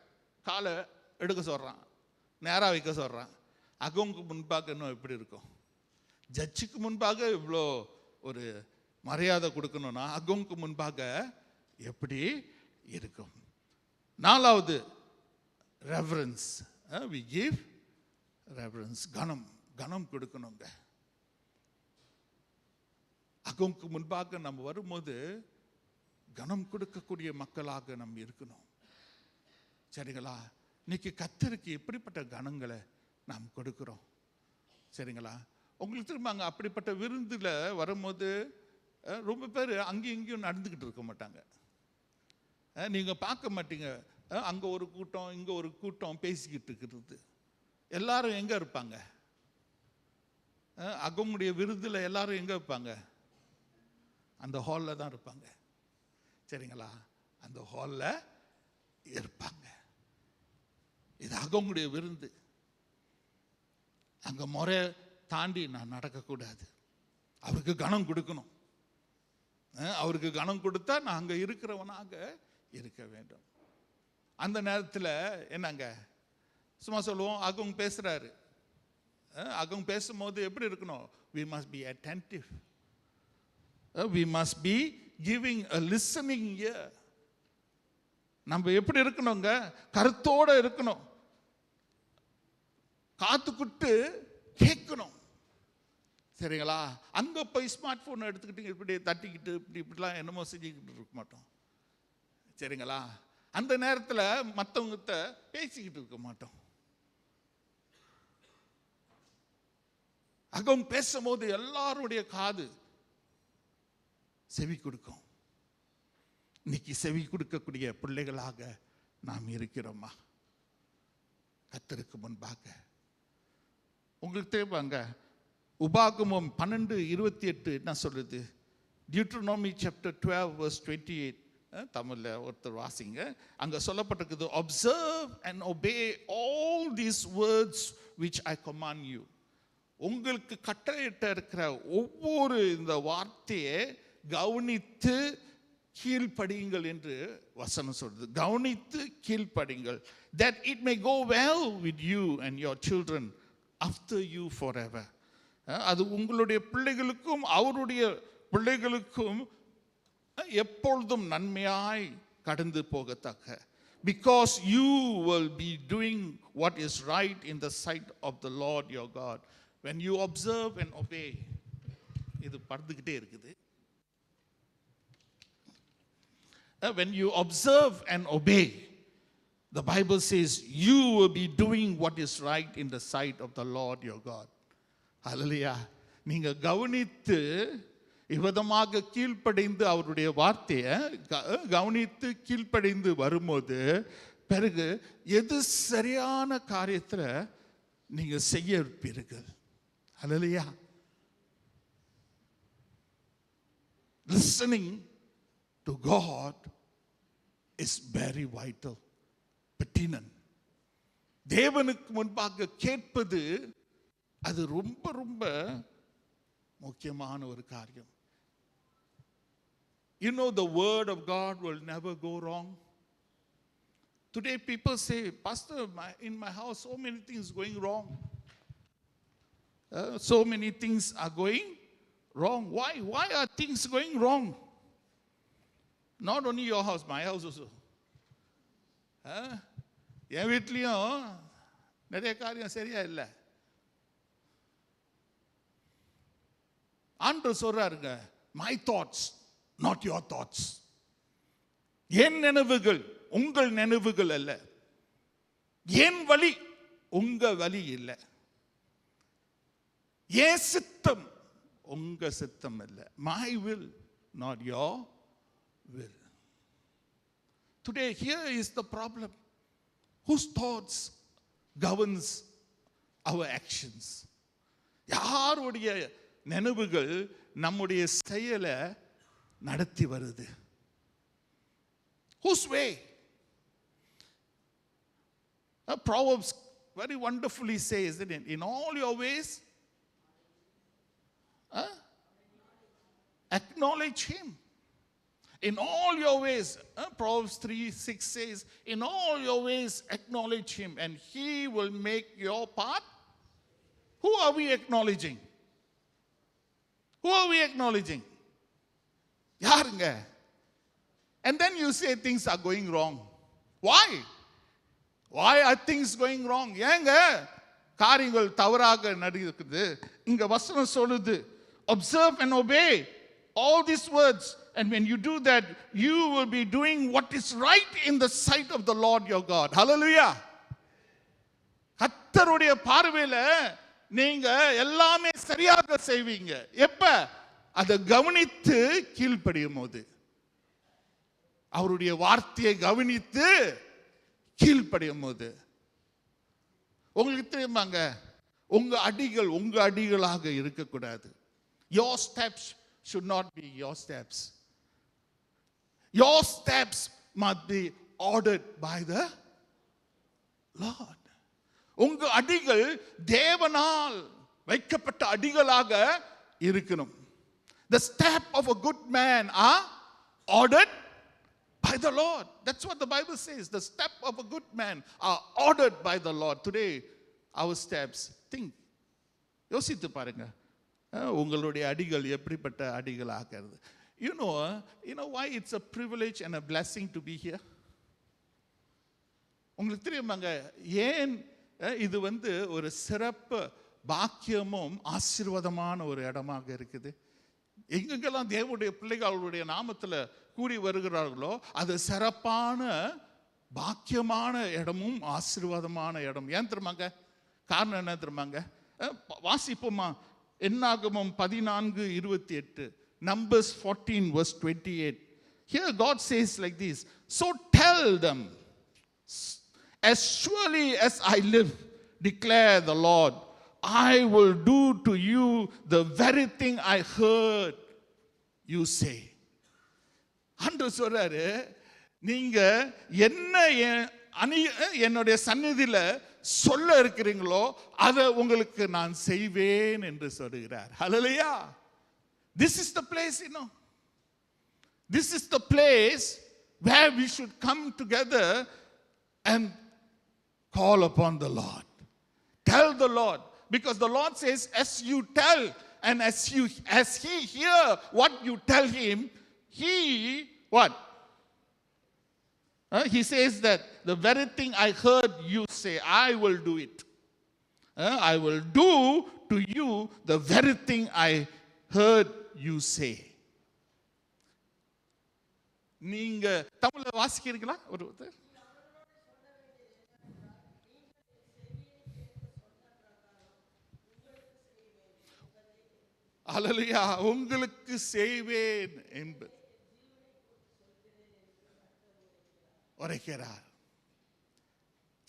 காலை எடுக்க சொல்கிறான், நேராக வைக்க சொல்கிறான். அகோங்கு முன்பாக இன்னும் எப்படி இருக்கும்? ஜட்ஜுக்கு முன்பாக இவ்வளோ ஒரு மரியாதை கொடுக்கணும்னா அகோங்கு முன்பாக எப்படி இருக்கும்? நாலாவது, ரெவரன்ஸ். we give reverence. கனம் கொடுக்கணுங்க. அகோங்கு முன்பாக நம்ம வரும்போது கனம் கொடுக்கக்கூடிய மக்களாக நம்ம இருக்கணும். சரிங்களா? இன்னைக்கு கர்த்தருக்கு எப்படிப்பட்ட கனங்களை நாம் கொடுக்கிறோம்? சரிங்களா? உங்களுக்கு திரும்ப அங்கே அப்படிப்பட்ட விருந்தில் வரும்போது ரொம்ப பேர் அங்கேயும் இங்கேயும் நடந்துக்கிட்டு இருக்க மாட்டாங்க. நீங்கள் பார்க்க மாட்டீங்க, அங்கே ஒரு கூட்டம் இங்கே ஒரு கூட்டம் பேசிக்கிட்டு இருக்கிறது. எல்லாரும் எங்கே இருப்பாங்க? அகோங்குடைய விருந்தில் எல்லாரும் எங்கே இருப்பாங்க? அந்த ஹாலில் தான் இருப்பாங்க. சரிங்களா? அந்த ஹாலில் இருப்பாங்க. இது அகோங்குடைய விருந்து. அங்கே முறை தாண்டி நான் நடக்கக்கூடாது. அவருக்கு கனம் கொடுக்கணும். அவருக்கு கனம் கொடுத்தா நான் அங்கே இருக்கிறவனாக இருக்க வேண்டும். அந்த நேரத்தில் என்னங்க சும்மா சொல்லுவோம், அகோங் பேசுகிறாரு. அகோங் பேசும்போது எப்படி இருக்கணும்? we must be attentive. we must be giving a listening ear. நம்ம எப்படி இருக்கணுங்க? கருத்தோடு இருக்கணும். காத்துக்கிட்டு கேட்கணும். சரிங்களா? அங்கே போய் ஸ்மார்ட் ஃபோன் எடுத்துக்கிட்டு இப்படி தட்டிக்கிட்டு இப்படிலாம் என்னமோ செஞ்சுக்கிட்டு இருக்க மாட்டோம். சரிங்களா? அந்த நேரத்தில் மற்றவங்ககிட்ட பேசிக்கிட்டு இருக்க மாட்டோம். அகம் பேசும்போது எல்லாருடைய காது செவி கொடுக்கும். இன்னைக்கு செவி கொடுக்கக்கூடிய பிள்ளைகளாக நாம் இருக்கிறோமா? கர்த்தருக்கு முன்பாக உங்களுக்கு தேவைங்க. உபாகமம் 12:28 என்ன சொல்லுது? டியூட்ரோனோமி சாப்டர் 12 verse 28 தமிழில் ஒருத்தர் வாசிங்க. அங்கே சொல்லப்பட்டிருக்குது, observe and obey all these words which I command you. உங்களுக்கு கட்டளையிட்ட இருக்கிற ஒவ்வொரு இந்த வார்த்தையை கவனித்து கீழ்ப்படியுங்கள் என்று வசனம் சொல்றது. கவனித்து கீழ்ப்படியுங்கள். that it may go well with you and your children after you forever. அது உங்களுடைய பிள்ளைகளுக்கும் அவருடைய பிள்ளைகளுக்கும் எப்பொழுதும் நன்மையாய் கடந்து போகத்தக்க. because you will be doing what is right in the sight of the Lord your God when you observe and obey. இது படுத்துக்கிட்டே இருக்குது. When you observe and obey, the Bible says you will be doing what is right in the sight of the Lord your God. Hallelujah. நீங்க கவனித்து இவ்விதமாக கீழ்ப்படிந்து அவருடைய வார்த்தையை கவனித்து கீழ்ப்படிந்து வரும்போது பிறகு எது சரியான காரியத்தில் நீங்க செய்ய இருப்பீர்கள். ஹல்லேலூயா. Listening to God is very vital. pertinent. தேவனுக்கு முன்பாக கேட்பது அது ரொம்ப ரொம்ப முக்கியமான ஒரு காரியம். You know, the word of God will never go wrong. Today people say, Pastor, in my house so many things going wrong. So many things are going wrong. Why are things going wrong? Not only your house, my house also. என் வீட்லேயும் நிறைய காரியம் சரியா இல்லை. ஆண்டவர் சொல்றாருங்க, my thoughts not your thoughts. என் நினைவுகள் உங்கள் நினைவுகள் அல்ல, என் வழி உங்க வழி இல்லை, என் சித்தம் உங்க சித்தம் அல்ல. my will not your will. Today here is the problem. Whose thoughts governs our actions? யாருடைய நினைவுகள் நம்முடைய செயலை நடத்தி வருது? Whose way? Proverbs very wonderfully says that in all your ways acknowledge him. In all your ways, Proverbs 3:6 says, in all your ways acknowledge him and he will make your path. Who are we acknowledging? Who are we acknowledging? யாருங்க? And then you say things are going wrong. Why? Why are things going wrong? ஏங்க காரியங்கள் தவறாக நடக்குது? இங்க வசனம் சொல்லுது, observe and obey all these words, and when you do that you will be doing what is right in the sight of the Lord your God. Hallelujah. கர்த்தருடைய பார்வையில நீங்க எல்லாமே சரியாக செய்வீங்க. எப்ப? அதை கவனித்து கீழ்ப்படியும் போது, அவருடைய வார்த்தையை கவனித்து கீழ்ப்படியும் போது. உங்களுக்கு தெரியுமாங்க, உங்க அடிகள் உங்க அடிகளாக இருக்கக்கூடாது. your steps should not be your steps. Your steps must be ordered by the Lord. உங்க அடிகள் தேவனால் வைக்கப்பட்ட அடிகளாக இருக்கணும். The step of a good man are ordered by the Lord. That's what the Bible says. The step of a good man are ordered by the Lord. Today our steps, think, யோசித்து பாருங்க, உங்களுடைய அடிகள் எப்படிப்பட்ட அடிகள் ஆகிறது. You know why it's a privilege and a blessing to be here? உங்களுக்கு தெரியுமாங்க ஏன் இது ஒரு சிறப்பு பாக்கியமும் ஆசீர்வாதமான ஒரு இடமாக இருக்குது? எங்கெங்கெல்லாம் தேவனுடைய பிள்ளைகள் அவருடைய நாமத்தில் கூடி வருகிறார்களோ அது சிறப்பான பாக்கியமான இடமும் ஆசீர்வாதமான இடம். ஏன் தெரியுமாங்க? காரணம் என்ன தெரியுமாங்க? வாசிப்போமா, என்னாகமம் 14:28, Numbers 14:28. Here God says like this, so tell them, as surely as I live, declare the Lord, I will do to you the very thing I heard you say. ஆண்டவர் சொல்றாரு, நீங்க என்ன என்னுடைய சந்நிதியில சொல்ல இருக்கிறீங்களோ அதை உங்களுக்கு நான் செய்வேன் என்று சொல்கிறார். ஹல்லேலூயா. This is the place, This is the place where we should come together and call upon the Lord. Tell the Lord. Because the Lord says, as you tell and as he hear what you tell him, he, what? He says that the very thing I heard you say, I will do it. I will do to you the very thing I heard you say. நீங்க தமிழ்ல வாசிக்கிறீங்களா? ஒரு அல்லேலூயா. உங்களுக்கு செய்வேன் என்பது உரைக்கிறார்.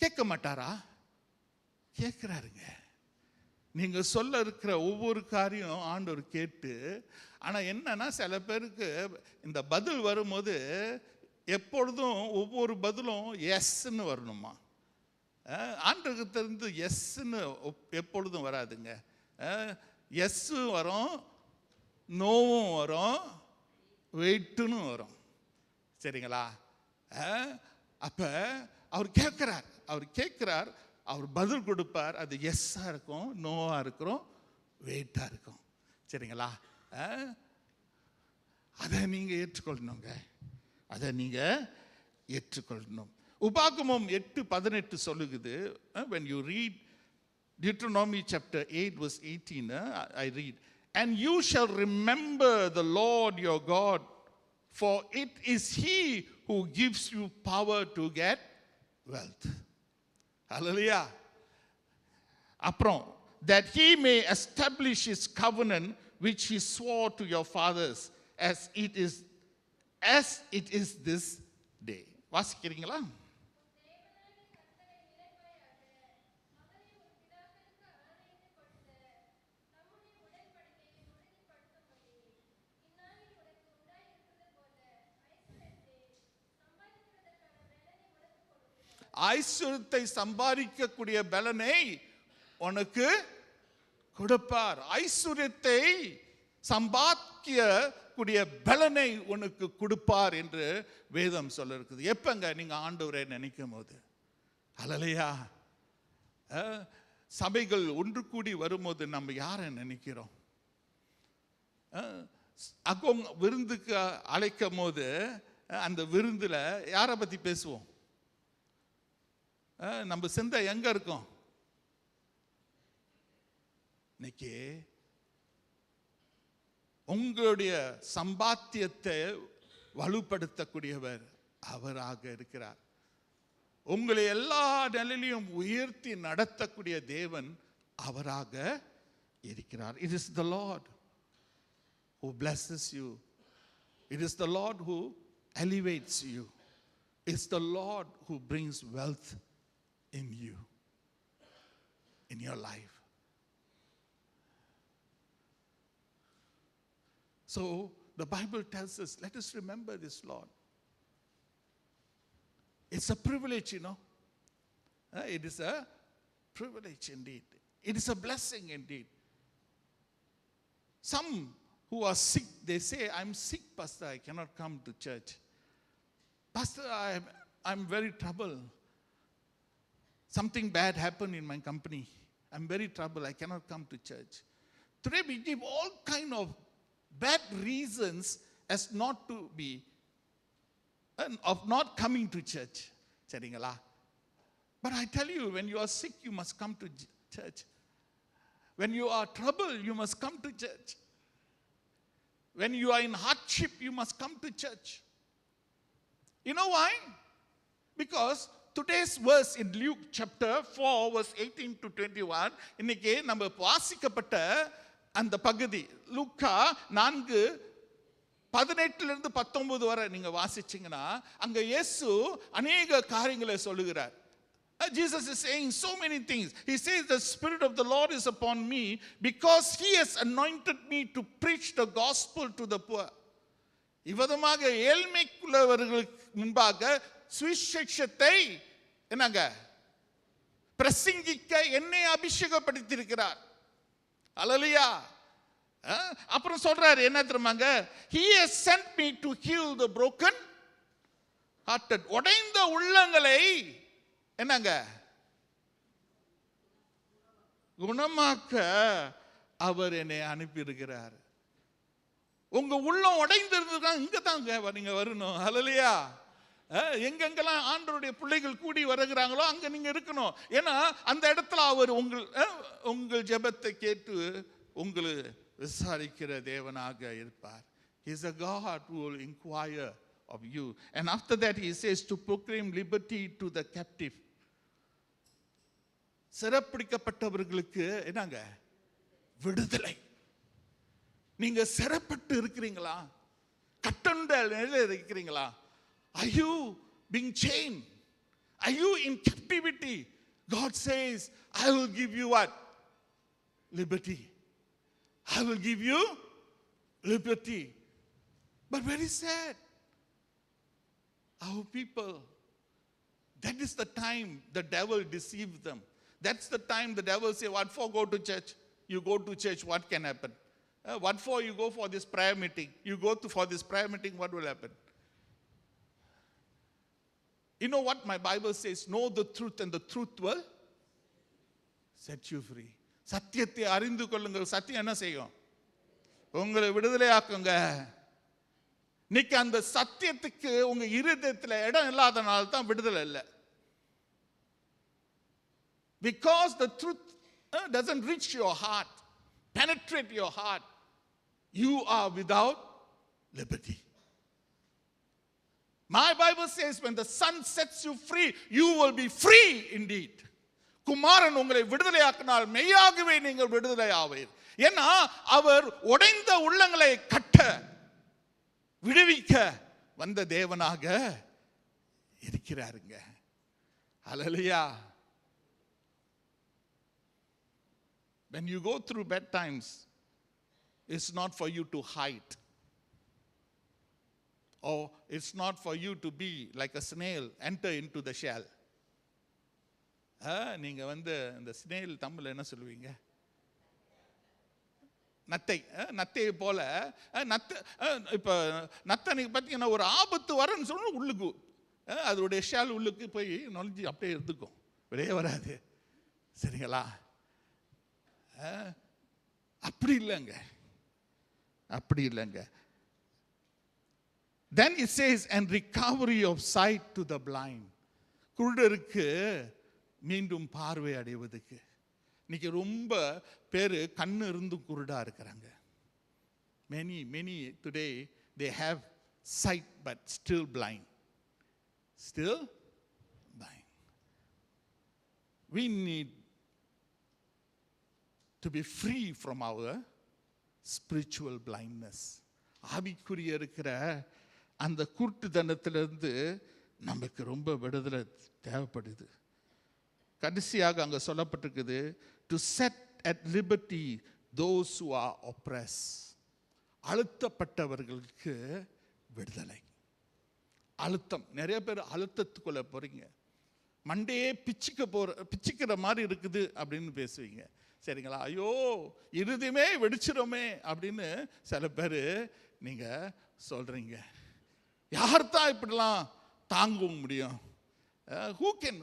கேட்க மாட்டாரா? கேட்கிறாருங்க. நீங்க சொல்ல இருக்கிற ஒவ்வொரு காரியம் ஆண்டவர் கேட்டு, ஆனா என்னன்னா சில பேருக்கு இந்த பதில் வரும்போது எப்பொழுதும் ஒவ்வொரு பதிலும் எஸ்ன்னு வரணுமா? ஆண்டவருக்கு தெரிந்து எஸ்ன்னு எப்பொழுதும் வராதுங்க. எஸ்ஸும் வரும், நோவும் வரும், வெயிட்டுன்னு வரும். சரிங்களா? அப்ப அவர் கேட்கிறார், அவர் பதில் கொடுப்பார். அது எஸ்ஸா இருக்கும், நோவா இருக்கும், வெயிட்டா இருக்கும். சரிங்களா? அதை நீங்க ஏற்றுக்கொள்ளணுங்க. அதை நீங்க ஏற்றுக்கொள்ளணும். உபாகமம் 8:18 சொல்லுகிறது. when you read Deuteronomy chapter 8 verse 18, I read, and you shall remember the Lord your God, for it is he who gives you power to get wealth. Hallelujah. அப்புறம், that he may establish his covenant which he swore to your fathers as it is this day. வாசிக்கிறீங்களா? ஐஸ்வர்யத்தை சம்பாதிக்கக்கூடிய பலனை உனக்கு கொடுப்பார். ஐஸ்வர்யத்தை சம்பாதிக்கக்கூடிய பலனை உனக்கு கொடுப்பார் என்று வேதம் சொல்ல இருக்குது. எப்பங்க நீங்க ஆண்டவரை நினைக்கும் போது? அல்லேலூயா. சபைகள் ஒன்று கூடி வரும்போது நம்ம யாரை நினைக்கிறோம்? அக்கோங்க விருந்துக்கு அழைக்கும் போது அந்த விருந்துல யாரை பத்தி பேசுவோம்? நம்ம சிந்தை எங்க இருக்கும்? இன்னைக்கு உங்களுடைய சம்பாத்தியத்தை வலுப்படுத்தக்கூடியவர் அவராக இருக்கிறார். உங்களை எல்லா நிலையிலும் உயர்த்தி நடத்தக்கூடிய தேவன் அவராக இருக்கிறார். It is the Lord who blesses you. It is the Lord who elevates you. It's the Lord who brings wealth in you, in your life. So the Bible tells us, let us remember this Lord. It's a privilege, you know. It is a privilege indeed. It is a blessing indeed. Some who are sick, they say, I'm sick, Pastor, I cannot come to church. Pastor, I'm very troubled. Something bad happened in my company. I'm very troubled. I cannot come to church. Today we give all kind of bad reasons as not to be, of not coming to church. சரிங்களா? But I tell you, when you are sick, you must come to church. When you are troubled, you must come to church. When you are in hardship, you must come to church. You know why? Because today's verse in Luke chapter 4 verse 18 to 21, இன்னைக்கு நம்ம வாசிக்கப்பட்ட அந்த பகுதி லூக்கா 4:18-19 வரை நீங்க வாசிச்சீங்கன்னா அங்க இயேசு अनेक காரியங்களை சொல்லுகிறார். Jesus is saying so many things. He says the Spirit of the Lord is upon me because he has anointed me to preach the gospel to the poor. இவ்விதமாக ஏழ்மைக்குள்ளவர்களுக்கு முன்பாக சுவிசேஷத்தை என்னங்க பிரசங்கிக்க என்னை அபிஷேகப்படுத்தியிருக்கிறார். அல்லேலூயா. அப்புறம் சொல்றாரு என்ன தெரியுமாங்க, he has sent me to heal the broken hearted. உடைந்த உள்ளங்களை என்னங்க குணமாக்க அவர் என்னை அனுப்பி இருக்கிறார். உங்க உள்ளம் உடைந்திருந்தா இங்க தாங்க நீங்க வரணும். ஹல்லேலூயா. எங்கெங்கெல்லாம் ஆண்டவருடைய பிள்ளைகள் கூடி வருகிறாங்களோ அங்க நீங்க இருக்கணும். ஏன்னா அந்த இடத்துல அவர் உங்கள் ஜெபத்தை கேட்டு உங்களை விசாரிக்கிற தேவனாக இருப்பார். He is a God who will inquire of you. And after that he says to proclaim liberty to the captive. சிறைப்பிடிக்கப்பட்டவர்களுக்கு என்னங்க விடுதலை. நீங்க சிறைப்பட்டு இருக்கிறீங்களா? கட்டண்ட நிலையில் இருக்கிறீங்களா? Are you being chained? Are you in captivity? God says, I will give you what? Liberty. I will give you liberty. But very sad. Our people, that is the time the devil deceives them. That's the time the devil say, what for go to church? You go to church, what can happen? What for you go for this prayer meeting? You go for this prayer meeting, what will happen? You know what my Bible says? Know the truth and the truth will set you free. சத்தியத்தை அறிந்து கொள்ளுங்கள். சத்தியம் என்ன செய்யும்? உங்களை விடுதலை ஆக்குங்க. இன்னைக்கு அந்த சத்தியத்துக்கு உங்க இருதயத்தில் இடம் இல்லாதனால தான் விடுதலை இல்லை. Because the truth doesn't reach your heart, penetrate your heart, you are without liberty. My Bible says when the Son sets you free, you will be free indeed. குமாரன் உங்களை விடுதலையாக்கினால் மெய்யாகவே நீங்கள் விடுதலை ஆவீர். ஏன்னா அவர் உடைந்த உள்ளங்களை கட்ட விடுவிக்க வந்த தேவனாக இருக்கிறாருங்க. ஹல்லேலூயா. When you go through bad times, it's not for you to hide. Or it's not for you to be like a snail, enter into the shell. நீங்க இந்த ஸ்னேல் தமிழ் என்ன சொல்லுவீங்க? நத்தை. நத்தையை போல இப்போ நத்தை பார்த்தீங்கன்னா ஒரு ஆபத்து வரன்னு சொன்னா உள்ளுக்கு அதோடைய ஷேல் உள்ளுக்கு போய் நுழைஞ்சி அப்படியே இருந்துக்கும், வெளியே வராது. சரிங்களா? அப்படி இல்லைங்க, அப்படி இல்லைங்க. Then it says, and recovery of sight to the blind. குருடருக்கு மீண்டும் பார்வை அடைவதுக்கு. இன்னைக்கு ரொம்ப பேர் கண்ணு இருந்து குருடா இருக்கிறாங்க. Many today they have sight but still blind. Still blind. We need to be free from our spiritual blindness. ஆவிக்குரிய இருக்கிற அந்த குருட்டுத்தனத்திலிருந்து நமக்கு ரொம்ப விடுதலை தேவைப்படுது. கடைசியாக அங்க சொல்லப்பட்டிருக்குது, to set at liberty those who are oppressed. அழுத்தப்பட்டவர்களுக்கு விடுதலை. அழுத்தம், நிறைய பேர் அழுத்தத்துக்குள்ள போறீங்க. மண்டையே பிச்சுக்கிற மாதிரி இருக்குது அப்படின்னு பேசுவீங்க. சரிங்களா? ஐயோ இருதயமே வெடிச்சிருமே அப்படின்னு சில பேர் நீங்க சொல்றீங்க. யார்தான் இப்படிலாம் தாங்க முடியும்? Who can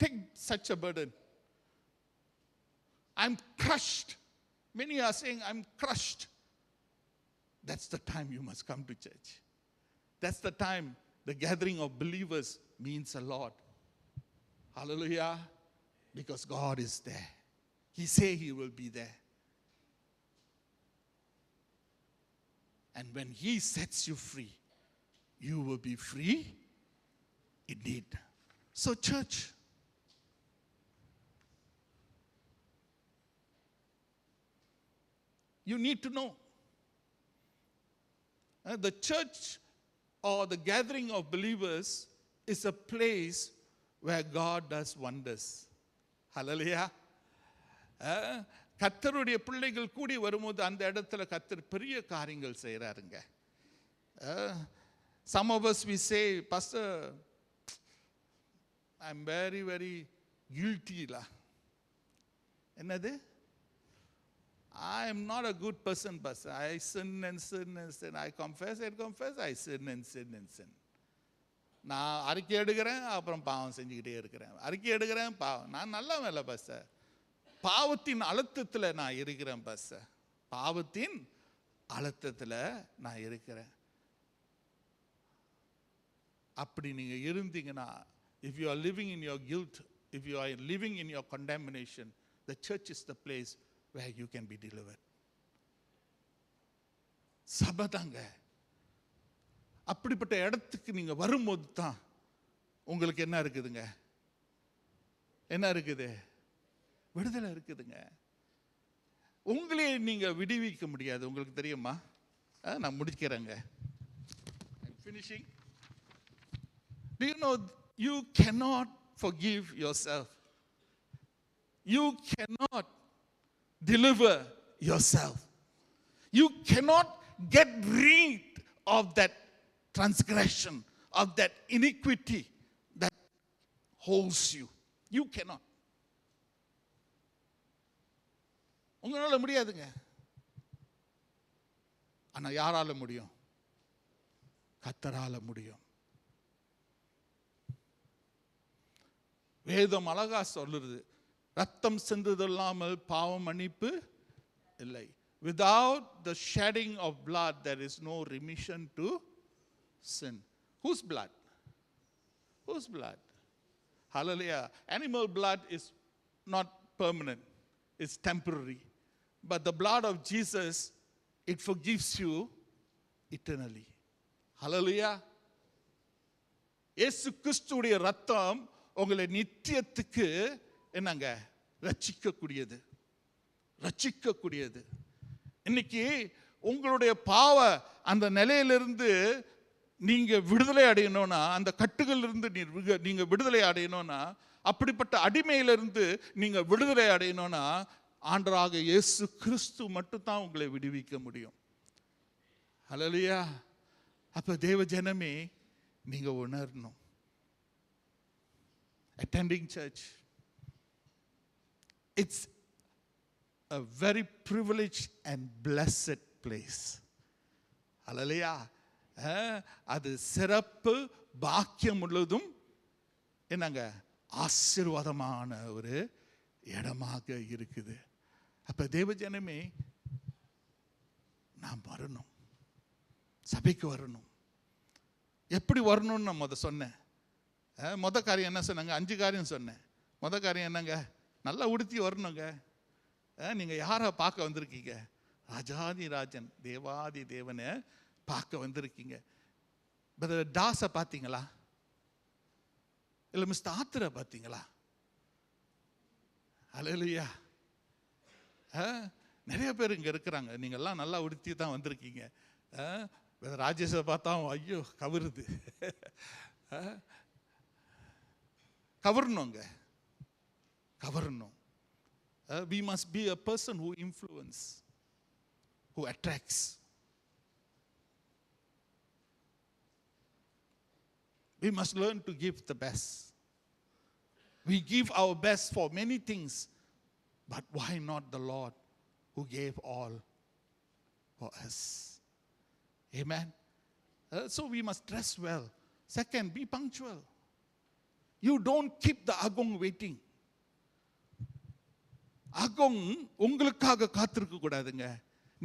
take such a burden? I'm crushed. Many are saying, I'm crushed. That's the time you must come to church. That's the time the gathering of believers means a lot. Hallelujah. Because God is there. He say he will be there. And when he sets you free, you will be free indeed. So church, you need to know the church or the gathering of believers is a place where God does wonders. Hallelujah. கர்த்தருடைய பிள்ளைகள் கூடி வரும்போது அந்த இடத்துல கர்த்தர் பெரிய காரியங்கள் செய்கிறாருங்க. Some of us we say, Pastor, I'm very guilty la. என்னது? I am not a good person, Pastor. I sin and sin and sin. I confess and confess. I sin and sin and sin. நான் அறிக்கை எடுக்கிறேன், அப்புறம் பாவம் செஞ்சுக்கிட்டே இருக்கிறேன். அறிக்கை எடுக்கிறேன், பாவம். நான் நல்லவன் இல்லை பாஸ்டர். பாவத்தின் அழுத்தத்தில் நான் இருக்கிறேன் பாஸ்டர். பாவத்தின் அழுத்தத்தில் நான் இருக்கிறேன். அப்படி நீங்கள் இருந்தீங்கன்னா, if you are living in your guilt, if you are living in your condemnation, the church is the place where you can be delivered. சபதாங்க. அப்படிப்பட்ட இடத்துக்கு நீங்க வரும்போது தான் உங்களுக்கு என்ன இருக்குதுங்க? என்ன இருக்குது? விடுதலை இருக்குதுங்க. உங்களே நீங்க விடுவிக்க முடியாது. உங்களுக்கு தெரியுமா? நான் முடிக்கிறேங்க. Finishing. Do you know you cannot forgive yourself? You cannot deliver yourself. You cannot get rid of that transgression, of that iniquity that holds you. You cannot. உங்களால முடியாதுங்க. ஆனா யாரால முடியும்? கர்த்தரால முடியும். வேதம் அழகா சொல்லுது, ரத்தம் சிந்துதல்லாமல் பாவம் மன்னிப்பு இல்லை. Without the shedding of blood, there is no remission to sin. Whose blood? Whose blood? Hallelujah. Animal blood is not permanent, it's temporary. But the blood of Jesus, it forgives you eternally. Hallelujah. இயேசு கிறிஸ்துவுடைய ரத்தம் உங்களை நித்தியத்துக்கு என்னங்க? ரட்சிக்கக்கூடியது. ரட்சிக்கக்கூடியது. இன்னைக்கு உங்களுடைய பாவ அந்த நிலையிலிருந்து நீங்க விடுதலை அடையணும்னா, அந்த கட்டுகளிலிருந்து நீங்க விடுதலை அடையணும்னா, அப்படிப்பட்ட அடிமையிலிருந்து நீங்க விடுதலை அடையணும்னா, ஆண்டவராக இயேசு கிறிஸ்து மட்டும் தான் உங்களை விடுவிக்க முடியும். ஹல்லேலூயா. அப்ப தேவ ஜனமே நீங்க உணரணும். Attending church, it's a very privileged and blessed place. Hallelujah. அது சிறப்பு பாக்கியம் உள்ளதும் என்னங்க? ஆசீர்வாதமான ஒரு இடமாக இருக்குது. அப்ப தேவ ஜனமே நாம் வரணும், சபைக்கு வரணும். எப்படி வரணும்னு நான் சொன்னேன். மொத காரியம் என்ன சொன்னாங்க? 5 காரியம் சொன்னேன். மொத காரியம் என்னங்க? நல்லா உடுத்தி வரணுங்க. நீங்க யாரை பார்க்க வந்திருக்கீங்க? ராஜாதி ராஜன், தேவாதி தேவனை பார்க்க வந்திருக்கீங்க. பிரதர் தாஸை பார்த்தீங்களா? இல்லை மிஸ்டர் ஆத்திரை பார்த்தீங்களா? ஹல்லேலூயா. நிறைய பேர் இங்கே இருக்கிறாங்க. நீங்கள்லாம் நல்லா உடுத்தி தான் வந்திருக்கீங்க. ராஜேஷை பார்த்தா ஐயோ கவருது. கவரணுங்க, கவரணும். We must be a person who influences, who attracts. We must learn to give the best. We give our best for many things, but why not the Lord who gave all for us? Amen. So we must dress well. Second, be punctual. You don't keep the agong waiting. Agong உங்களுக்காக காத்திருக்க கூடாதுங்க.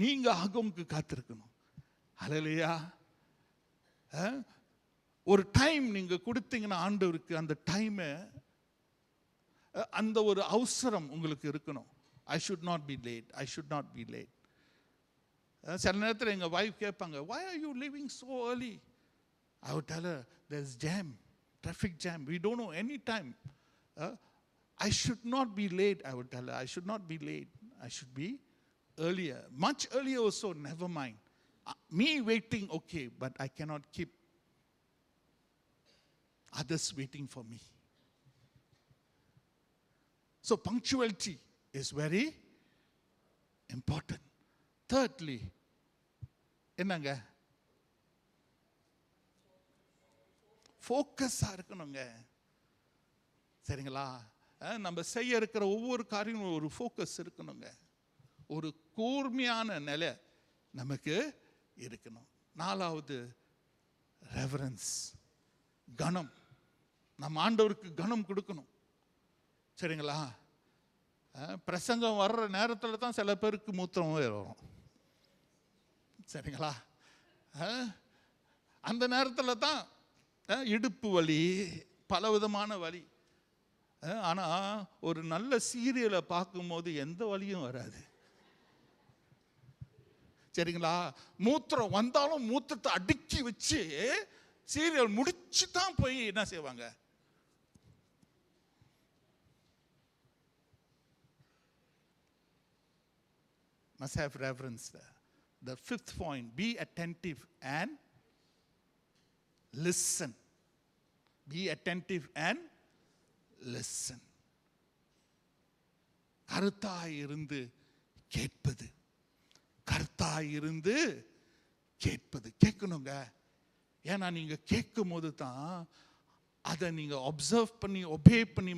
நீங்க அகோங்க்கு காத்திருக்கணும். ஹல்லேலூயா. ஒரு time நீங்க கொடுத்தீங்கன்னா ஆண்டவருக்கு, அந்த டைமை, அந்த ஒரு அவசரம் உங்களுக்கு இருக்கணும். I should not be late. I should not be late. சில நேரத்தில் எங்கள் வைஃப் கேட்பாங்க, why are you leaving so early? I would tell her, there's jam, traffic jam. We don't know any time. I should not be late, I would tell her. I should not be late. I should be earlier. Much earlier also, never mind. Me waiting, okay, but I cannot keep others waiting for me. So punctuality is very important. Thirdly, என்னங்க? ஃபோக்கஸாக இருக்கணுங்க. சரிங்களா? நம்ம செய்ய இருக்கிற ஒவ்வொரு காரியமும் ஒரு focus இருக்கணுங்க. ஒரு கூர்மையான நிலை நமக்கு இருக்கணும். 4வது ரெவரன்ஸ், கனம். நம்ம ஆண்டவருக்கு கனம் கொடுக்கணும். சரிங்களா? பிரசங்கம் வர்ற நேரத்தில் தான் சில பேருக்கு மூத்திரம் வரும். சரிங்களா? அந்த நேரத்தில் தான் இடுப்பு வலி, பலவிதமான வலி. ஆனால் ஒரு நல்ல சீரியலை பார்க்கும்போது எந்த வலியும் வராது. சரிங்களா? மூத்திரம் வந்தாலும் மூத்திரத்தை அடுக்கி வச்சு சீரியல் முடிச்சு தான் போய் என்ன செய்வாங்க? Must have reverence there. The 5th point, be attentive and listen. Be attentive and listen. கருத்தாய் இருந்து கேட்பது, கருத்தாய் இருந்து கேட்பது. கேட்கணுங்க. ஏன்னா நீங்க கேட்கும் போது தான் அதை நீங்க அப்சர்வ் பண்ணி ஒபே பண்ணி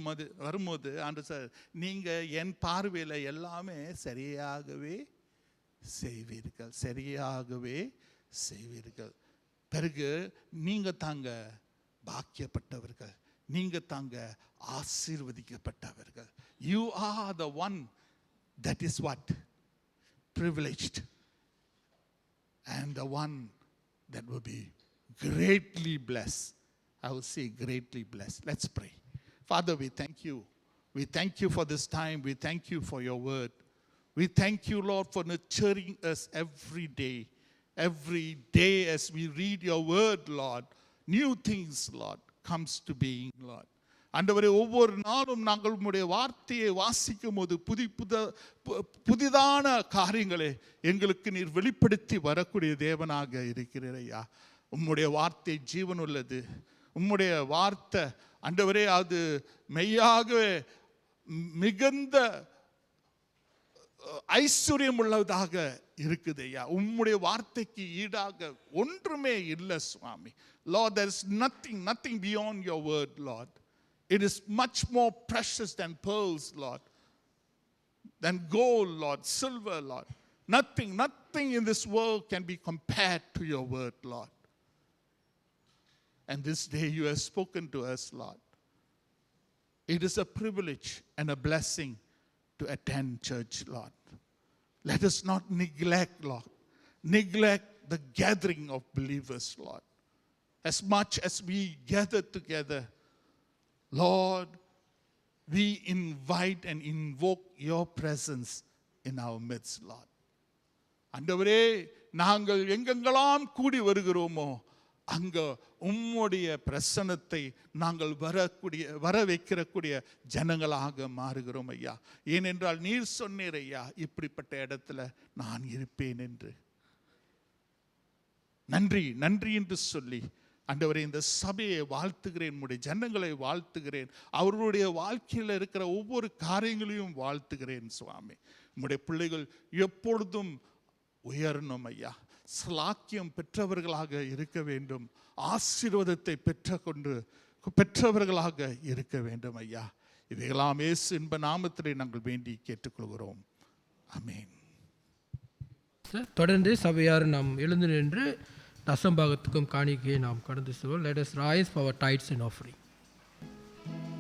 வரும்போது ஆண்டவர் சார், நீங்க என் பார்வையில் எல்லாமே சரியாகவே செய்வீர்கள், சரியாகவே செய்வீர்கள். பிறகு நீங்க தாங்க பாக்கியப்பட்டவர்கள், நீங்க தாங்க ஆசீர்வதிக்கப்பட்டவர்கள். You are the one that is what? Privileged. And the one that will be greatly blessed. I will say greatly blessed. Let's pray. Father, we thank you. We thank you for this time. We thank you for your word. We thank you, Lord, for nurturing us every day. Every day as we read your word, Lord, new things, Lord, comes to being, Lord. ஆண்டவரே, ஒவ்வொரு நாளும் நாங்கள் உம்முடைய வார்த்தையை வாசிக்கும் போது புதிதான காரியங்களை எங்களுக்கு நீர் வெளிப்படுத்தி வரக்கூடிய தேவனாக இருக்கிறீர் ஐயா. உம்முடைய வார்த்தை ஜீவன் உள்ளது. உம்முடைய வார்த்தை ஆண்டவரே அது மெய்யாகவே மிகுந்த ஐஸ்வர்யம் உள்ளதாக இருக்குது ஐயா. உம்முடைய வார்த்தைக்கு ஈடாக ஒன்றுமே இல்லை சுவாமி. Lord, there is nothing beyond your word, Lord. It is much more precious than pearls, Lord, than gold, Lord, silver, Lord. Nothing in this world can be compared to your word, Lord. And this day you have spoken to us, Lord. It is a privilege and a blessing to attend church, Lord. Let us not neglect, Lord. Neglect the gathering of believers, Lord. As much as we gather together, Lord, we invite and invoke your presence in our midst, Lord. ஆண்டவரே, நாங்கள் எங்கெங்கெல்லாம் கூடி வருகிறோமோ அங்க உம்முடைய பிரசன்னத்தை நாங்கள் வர வைக்கிறக்கூடிய ஜனங்களாக மாறுகிறோம் ஐயா. ஏனென்றால் நீர் சொன்னீர் ஐயா, இப்படிப்பட்ட இடத்துல நான் இருப்பேன் என்று. நன்றி என்று சொல்லி ஆண்டவரே, இந்த சபையை வாழ்த்துகிறேன், உம்முடைய ஜனங்களை வாழ்த்துகிறேன், அவர்களுடைய வாழ்க்கையில் இருக்கிற ஒவ்வொரு காரியங்களையும் வாழ்த்துகிறேன் சுவாமி. உம்முடைய பிள்ளைகள் எப்பொழுதும் உயரணும் ஐயா, ஸ்லாக்கியம் பெற்றவர்களாக இருக்க வேண்டும், ஆசீர்வாதத்தை பெற்றவர்களாக இருக்க வேண்டும் ஐயா. இவைகளாம் இயேசு இன்ப நாமத்திலே நாங்கள் வேண்டி கேட்டுக்கொள்கிறோம். ஆமென். தொடர்ந்து சபையார் நாம் எழுந்து நின்று தசம்பாகத்துக்கும் காணிக்கையை நாம் கடந்து செல்வோம். Let us rise for our tithes and offering. Thank you.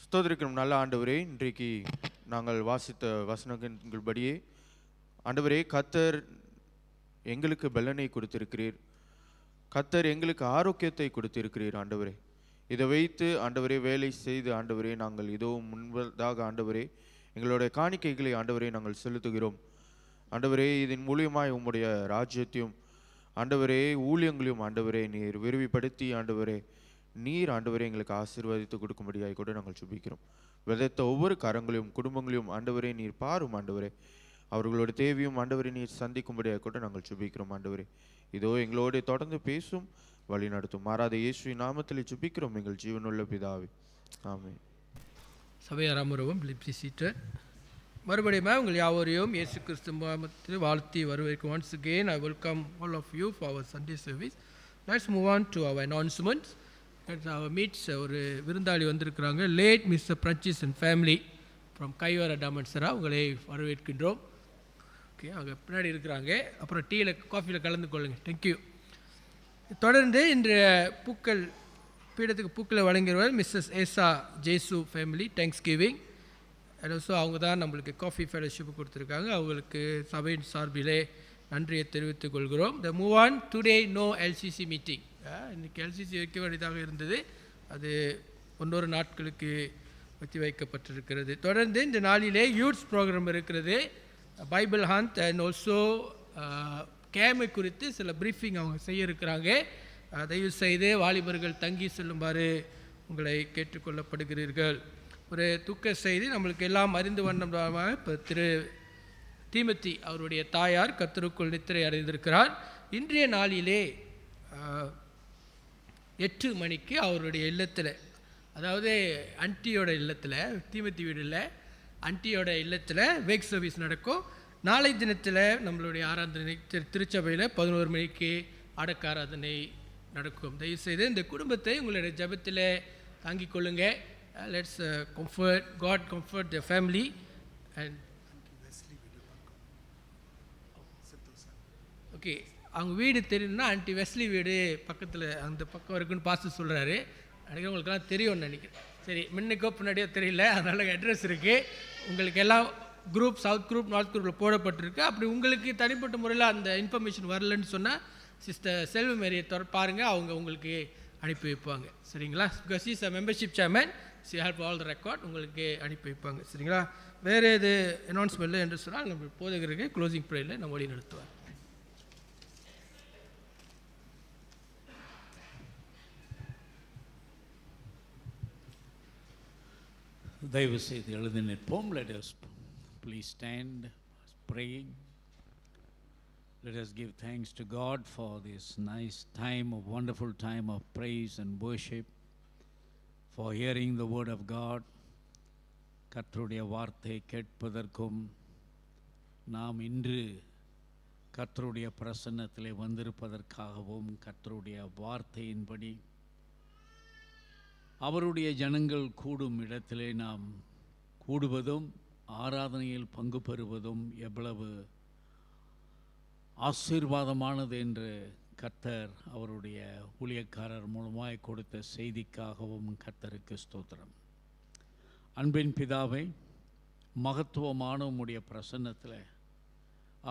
ஸ்தோத்திரிக்கிறோம் நல்ல ஆண்டவரே. இன்றைக்கு நாங்கள் வாசித்த வசனங்களின்படியே ஆண்டவரே, கர்த்தர் எங்களுக்கு பலனை கொடுத்திருக்கிறீர், கர்த்தர் எங்களுக்கு ஆரோக்கியத்தை கொடுத்திருக்கிறீர் ஆண்டவரே. இதை வைத்து ஆண்டவரே வேலை செய்து ஆண்டவரே நாங்கள் இதோ முன்பதாக ஆண்டவரே எங்களுடைய காணிக்கைகளை ஆண்டவரே நாங்கள் செலுத்துகிறோம் ஆண்டவரே. இதன் மூலியமாய் உம்முடைய ராஜ்யத்தையும் ஆண்டவரே ஊழியங்களையும் ஆண்டவரே நீர் விரிவுபடுத்தி ஆண்டவரே நீர் ஆண்டவரே எங்களுக்கு ஆசீர்வதித்து கொடுக்கும்படியாய் கூட நாங்கள் சுபிக்கிறோம். விதைத்த ஒவ்வொரு கரங்களையும் குடும்பங்களையும் ஆண்டவரே நீர் பாரும் ஆண்டவரே. அவர்களோட தேவையும் ஆண்டவரை நீர் சந்திக்கும்படியாக கூட நாங்கள் சுபிக்கிறோம் ஆண்டவரே. இதோ எங்களோடு தொடர்ந்து பேசும் வழி நடத்தும் மாறாத இயேசுவின் நாமத்தில் சுபிக்கிறோம் எங்கள் ஜீவனுள்ள பிதாவே, ஆமென். சபையாராமுறவும் மறுபடியும் உங்கள் யாவரையும் இயேசு கிறிஸ்து நாமத்தில் வாழ்த்தி வரவேற்கும். Once again I welcome all of you for our Sunday service. Let's move on to our announcements. At our meets ஒரு விருந்தாளி வந்திருக்கிறாங்க, late mister Francis and family from கைவர டாமன்சரா. உங்களை வரவேற்கின்றோம். ஓகே, அங்கே பின்னாடி இருக்கிறாங்க. அப்புறம் டீயில் காஃபியில் கலந்து கொள்ளுங்கள். தேங்க்யூ. தொடர்ந்து இன்றைய பூக்கள் பீடத்துக்கு பூக்களை வழங்குகிறவர் மிஸ்ஸஸ் ஏசா ஜேசு ஃபேமிலி தேங்க்ஸ் கிவிங். ஸோ அவங்க தான் நம்மளுக்கு காஃபி ஃபெலோஷிப் கொடுத்துருக்காங்க. அவங்களுக்கு சபையின் சார்பிலே நன்றியை தெரிவித்துக் கொள்கிறோம். The move on today no LCC meeting. இன்றைக்கி எல்சிசி வைக்க வேண்டியதாக இருந்தது, அது ஒன்றொரு நாட்களுக்கு ஒத்தி வைக்கப்பட்டிருக்கிறது. தொடர்ந்து இந்த நாளிலே யூத்ஸ் ப்ரோக்ராம் இருக்கிறது, பைபிள் ஹண்ட் அண்ட் ஆல்சோ கேமை குறித்து சில ப்ரீஃபிங் அவங்க செய்ய இருக்கிறாங்க. தயவு செய்து வாலிபர்கள் தங்கி செல்லுமாறு உங்களை கேட்டுக்கொள்ளப்படுகிறீர்கள். ஒரு துக்க செய்தி நம்மளுக்கு எல்லாம் அறிந்து வண்ணமாக இப்போ திரு தீமத்தி அவருடைய தாயார் கர்த்தருக்குள் நித்திரை அடைந்திருக்கிறார். இன்றைய நாளிலே 8 மணிக்கு அவருடைய இல்லத்தில், அதாவது ஆன்ட்டியோட இல்லத்தில், தீமத்தி வீடில் ஆன்ட்டியோட இல்லத்தில் வேக் சர்வீஸ் நடக்கும். நாளை தினத்தில் நம்மளுடைய ஆராதனை திருச்சபையில் 11 மணிக்கு அடக்க ஆராதனை நடக்கும். தயவுசெய்து இந்த குடும்பத்தை உங்களுடைய ஜபத்தில் தாங்கிக் கொள்ளுங்க. Let's comfort God comfort the family. And okay, அவங்க வீடு தெரியணும்னா ஆன்ட்டி வெஸ்லி வீடு பக்கத்தில் அந்த பக்கம் இருக்குன்னு பார்த்து சொல்கிறாரு. நினைக்கிறேன் உங்களுக்கெல்லாம் தெரியும்னு நினைக்கிறேன். சரி, முன்னுக்கோ பின்னாடியோ தெரியல, அதனால் அட்ரஸ் இருக்குது. உங்களுக்கு எல்லாம் குரூப் சவுத் குரூப் நார்த் குரூப்பில் போடப்பட்டிருக்கு. அப்படி உங்களுக்கு தனிப்பட்ட முறையில் அந்த இன்ஃபர்மேஷன் வரலன்னு சொன்னால் சிஸ்டர் செல்வ மேரியை பாருங்கள், அவங்க உங்களுக்கு அனுப்பி வைப்பாங்க. சரிங்களா? Because is a membership chairman, C have all the record, உங்களுக்கு அனுப்பி வைப்பாங்க. சரிங்களா? வேறு எது அனௌன்ஸ்மெண்ட் என்று சொன்னால் நம்ம போதகருக்கு க்ளோசிங் ப்ரேயரில் நம்ம வழி நடத்துவார். தயவு செய்து எழுதி நிற்போம். Let us please stand praying. Let us give thanks to God for this nice time, a wonderful time of praise and worship, for hearing the word of God. கர்த்தருடைய வார்த்தை கேட்பதற்கும் நாம் இன்று கர்த்தருடைய பிரசன்னத்திலே வந்திருப்பதற்காகவும் கர்த்தருடைய வார்த்தையின்படி அவருடைய ஜனங்கள் கூடும் இடத்திலே நாம் கூடுவதும் ஆராதனையில் பங்கு பெறுவதும் எவ்வளவு ஆசீர்வாதமானது என்று கர்த்தர் அவருடைய ஊழியக்காரர் மூலமாய் கொடுத்த செய்திக்காகவும் கர்த்தருக்கு ஸ்தோத்திரம். அன்பின் பிதாவை, மகத்துவமான உம்முடைய பிரசன்னத்தில்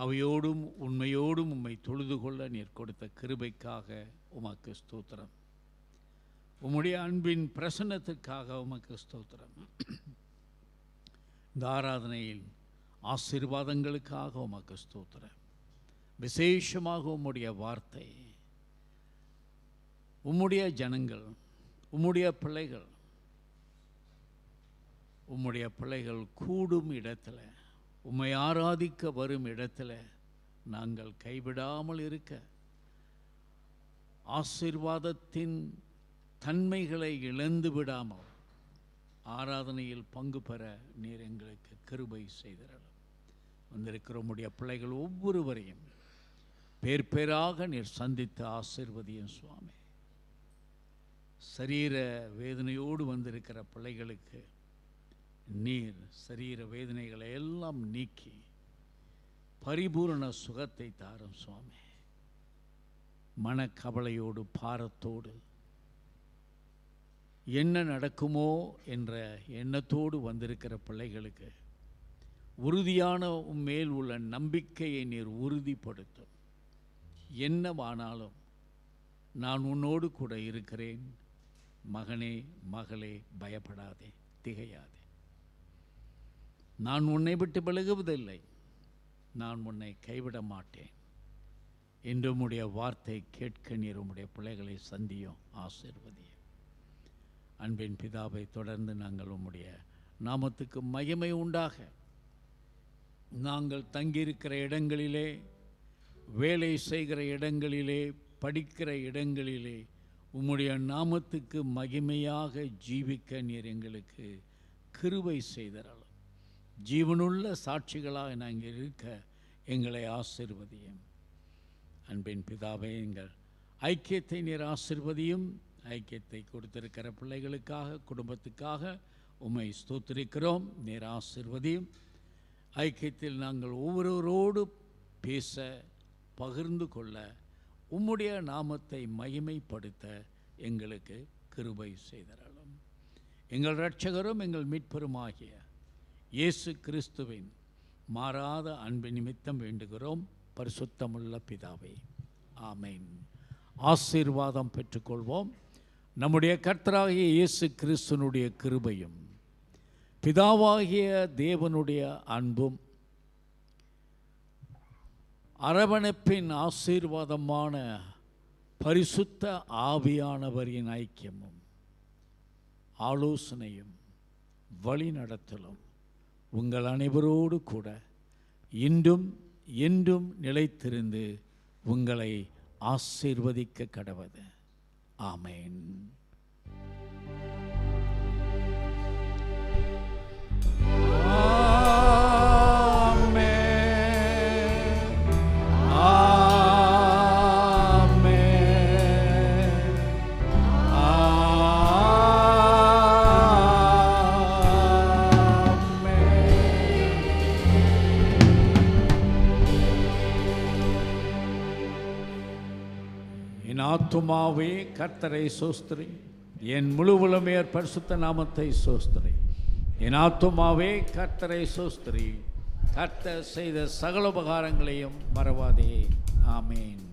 அவையோடும் உண்மையோடும் உம்மை தொழுது கொள்ள நீர் கொடுத்த கிருபைக்காக உமக்கு ஸ்தோத்திரம். உம்முடைய அன்பின் பிரசன்னத்துக்காக உமக்கு ஸ்தோத்திரம். இந்த ஆராதனையில் ஆசீர்வாதங்களுக்காக உமக்கு ஸ்தோத்திரம். விசேஷமாக உம்முடைய வார்த்தை, உம்முடைய ஜனங்கள், உம்முடைய பிள்ளைகள் கூடும் இடத்துல, உம்மை ஆராதிக்க வரும் இடத்துல நாங்கள் கைவிடாமல் இருக்க, ஆசீர்வாதத்தின் தன்மைகளை இழந்து விடாமல் ஆராதனையில் பங்கு பெற நீர் எங்களுக்கு கிருபை செய்திடலாம். வந்திருக்கிற உம்முடைய பிள்ளைகள் ஒவ்வொருவரையும் பேர் பேராக நீர் சந்தித்து ஆசீர்வதியும் சுவாமி. சரீர வேதனையோடு வந்திருக்கிற பிள்ளைகளுக்கு நீர் சரீர வேதனைகளை எல்லாம் நீக்கி பரிபூரண சுகத்தை தாரும் சுவாமி. மனக்கவலையோடு பாரத்தோடு என்ன நடக்குமோ என்ற எண்ணத்தோடு வந்திருக்கிற பிள்ளைகளுக்கு உறுதியான மேல் உள்ள நம்பிக்கையை நீர் உறுதிப்படுத்தும். என்னவானாலும் நான் உன்னோடு கூட இருக்கிறேன், மகனே மகளே, பயப்படாதே, திகையாதே, நான் உன்னை விட்டு விலகுவதில்லை, நான் உன்னை கைவிட மாட்டேன் என்று உம்முடைய வார்த்தை கேட்க நீர் உம்முடைய பிள்ளைகளை சந்தியும், ஆசீர்வதியும். அன்பின் பிதாவை தொடர்ந்து நாங்கள் உம்முடைய நாமத்துக்கு மகிமை உண்டாக நாங்கள் தங்கியிருக்கிற இடங்களிலே, வேலை செய்கிற இடங்களிலே, படிக்கிற இடங்களிலே உம்முடைய நாமத்துக்கு மகிமையாக ஜீவிக்க நீர் எங்களுக்கு கிருபை செய்தரலாம். ஜீவனுள்ள சாட்சிகளாக நாங்கள் இருக்க எங்களை ஆசீர்வதியும். அன்பின் பிதாவே, எங்கள் ஐக்கியத்தை நீர் ஆசீர்வதியும். ஐக்கியத்தை கொடுத்திருக்கிற பிள்ளைகளுக்காக, குடும்பத்துக்காக உம்மை ஸ்தோத்திரிக்கிறோம். நீர் ஆசீர்வதியும். ஐக்கியத்தில் நாங்கள் ஒவ்வொருவரோடு பேச, பகிர்ந்து கொள்ள, உம்முடைய நாமத்தை மகிமைப்படுத்த எங்களுக்கு கிருபை செய்தரலும். எங்கள் இரட்சகரும் எங்கள் மீட்பருமாகிய இயேசு கிறிஸ்துவின் மாறாத அன்பு நிமித்தம் வேண்டுகிறோம் பரிசுத்தமுள்ள பிதாவே, ஆமென். ஆசீர்வாதம் பெற்றுக்கொள்வோம். நம்முடைய கர்த்தராகிய இயேசு கிறிஸ்துனுடைய கிருபையும் பிதாவாகிய தேவனுடைய அன்பும் அரவணைப்பின் ஆசீர்வாதமான பரிசுத்த ஆவியானவரின் ஐக்கியமும் ஆலோசனையும் வழிநடத்தலும் உங்கள் அனைவரோடு கூட இன்றும் என்றும் நிலைத்திருந்து உங்களை ஆசீர்வதிக்க கடவது. ஆமென். என் ஆத்துமாவே கர்த்தரை சோஸ்திரி, என் முழு உளமையர் பரிசுத்த நாமத்தை சோஸ்திரி. என் ஆத்துமாவே கர்த்தரை சோஸ்திரி, கர்த்தர் செய்த சகல உபகாரங்களையும் மறவாதே. ஆமென்.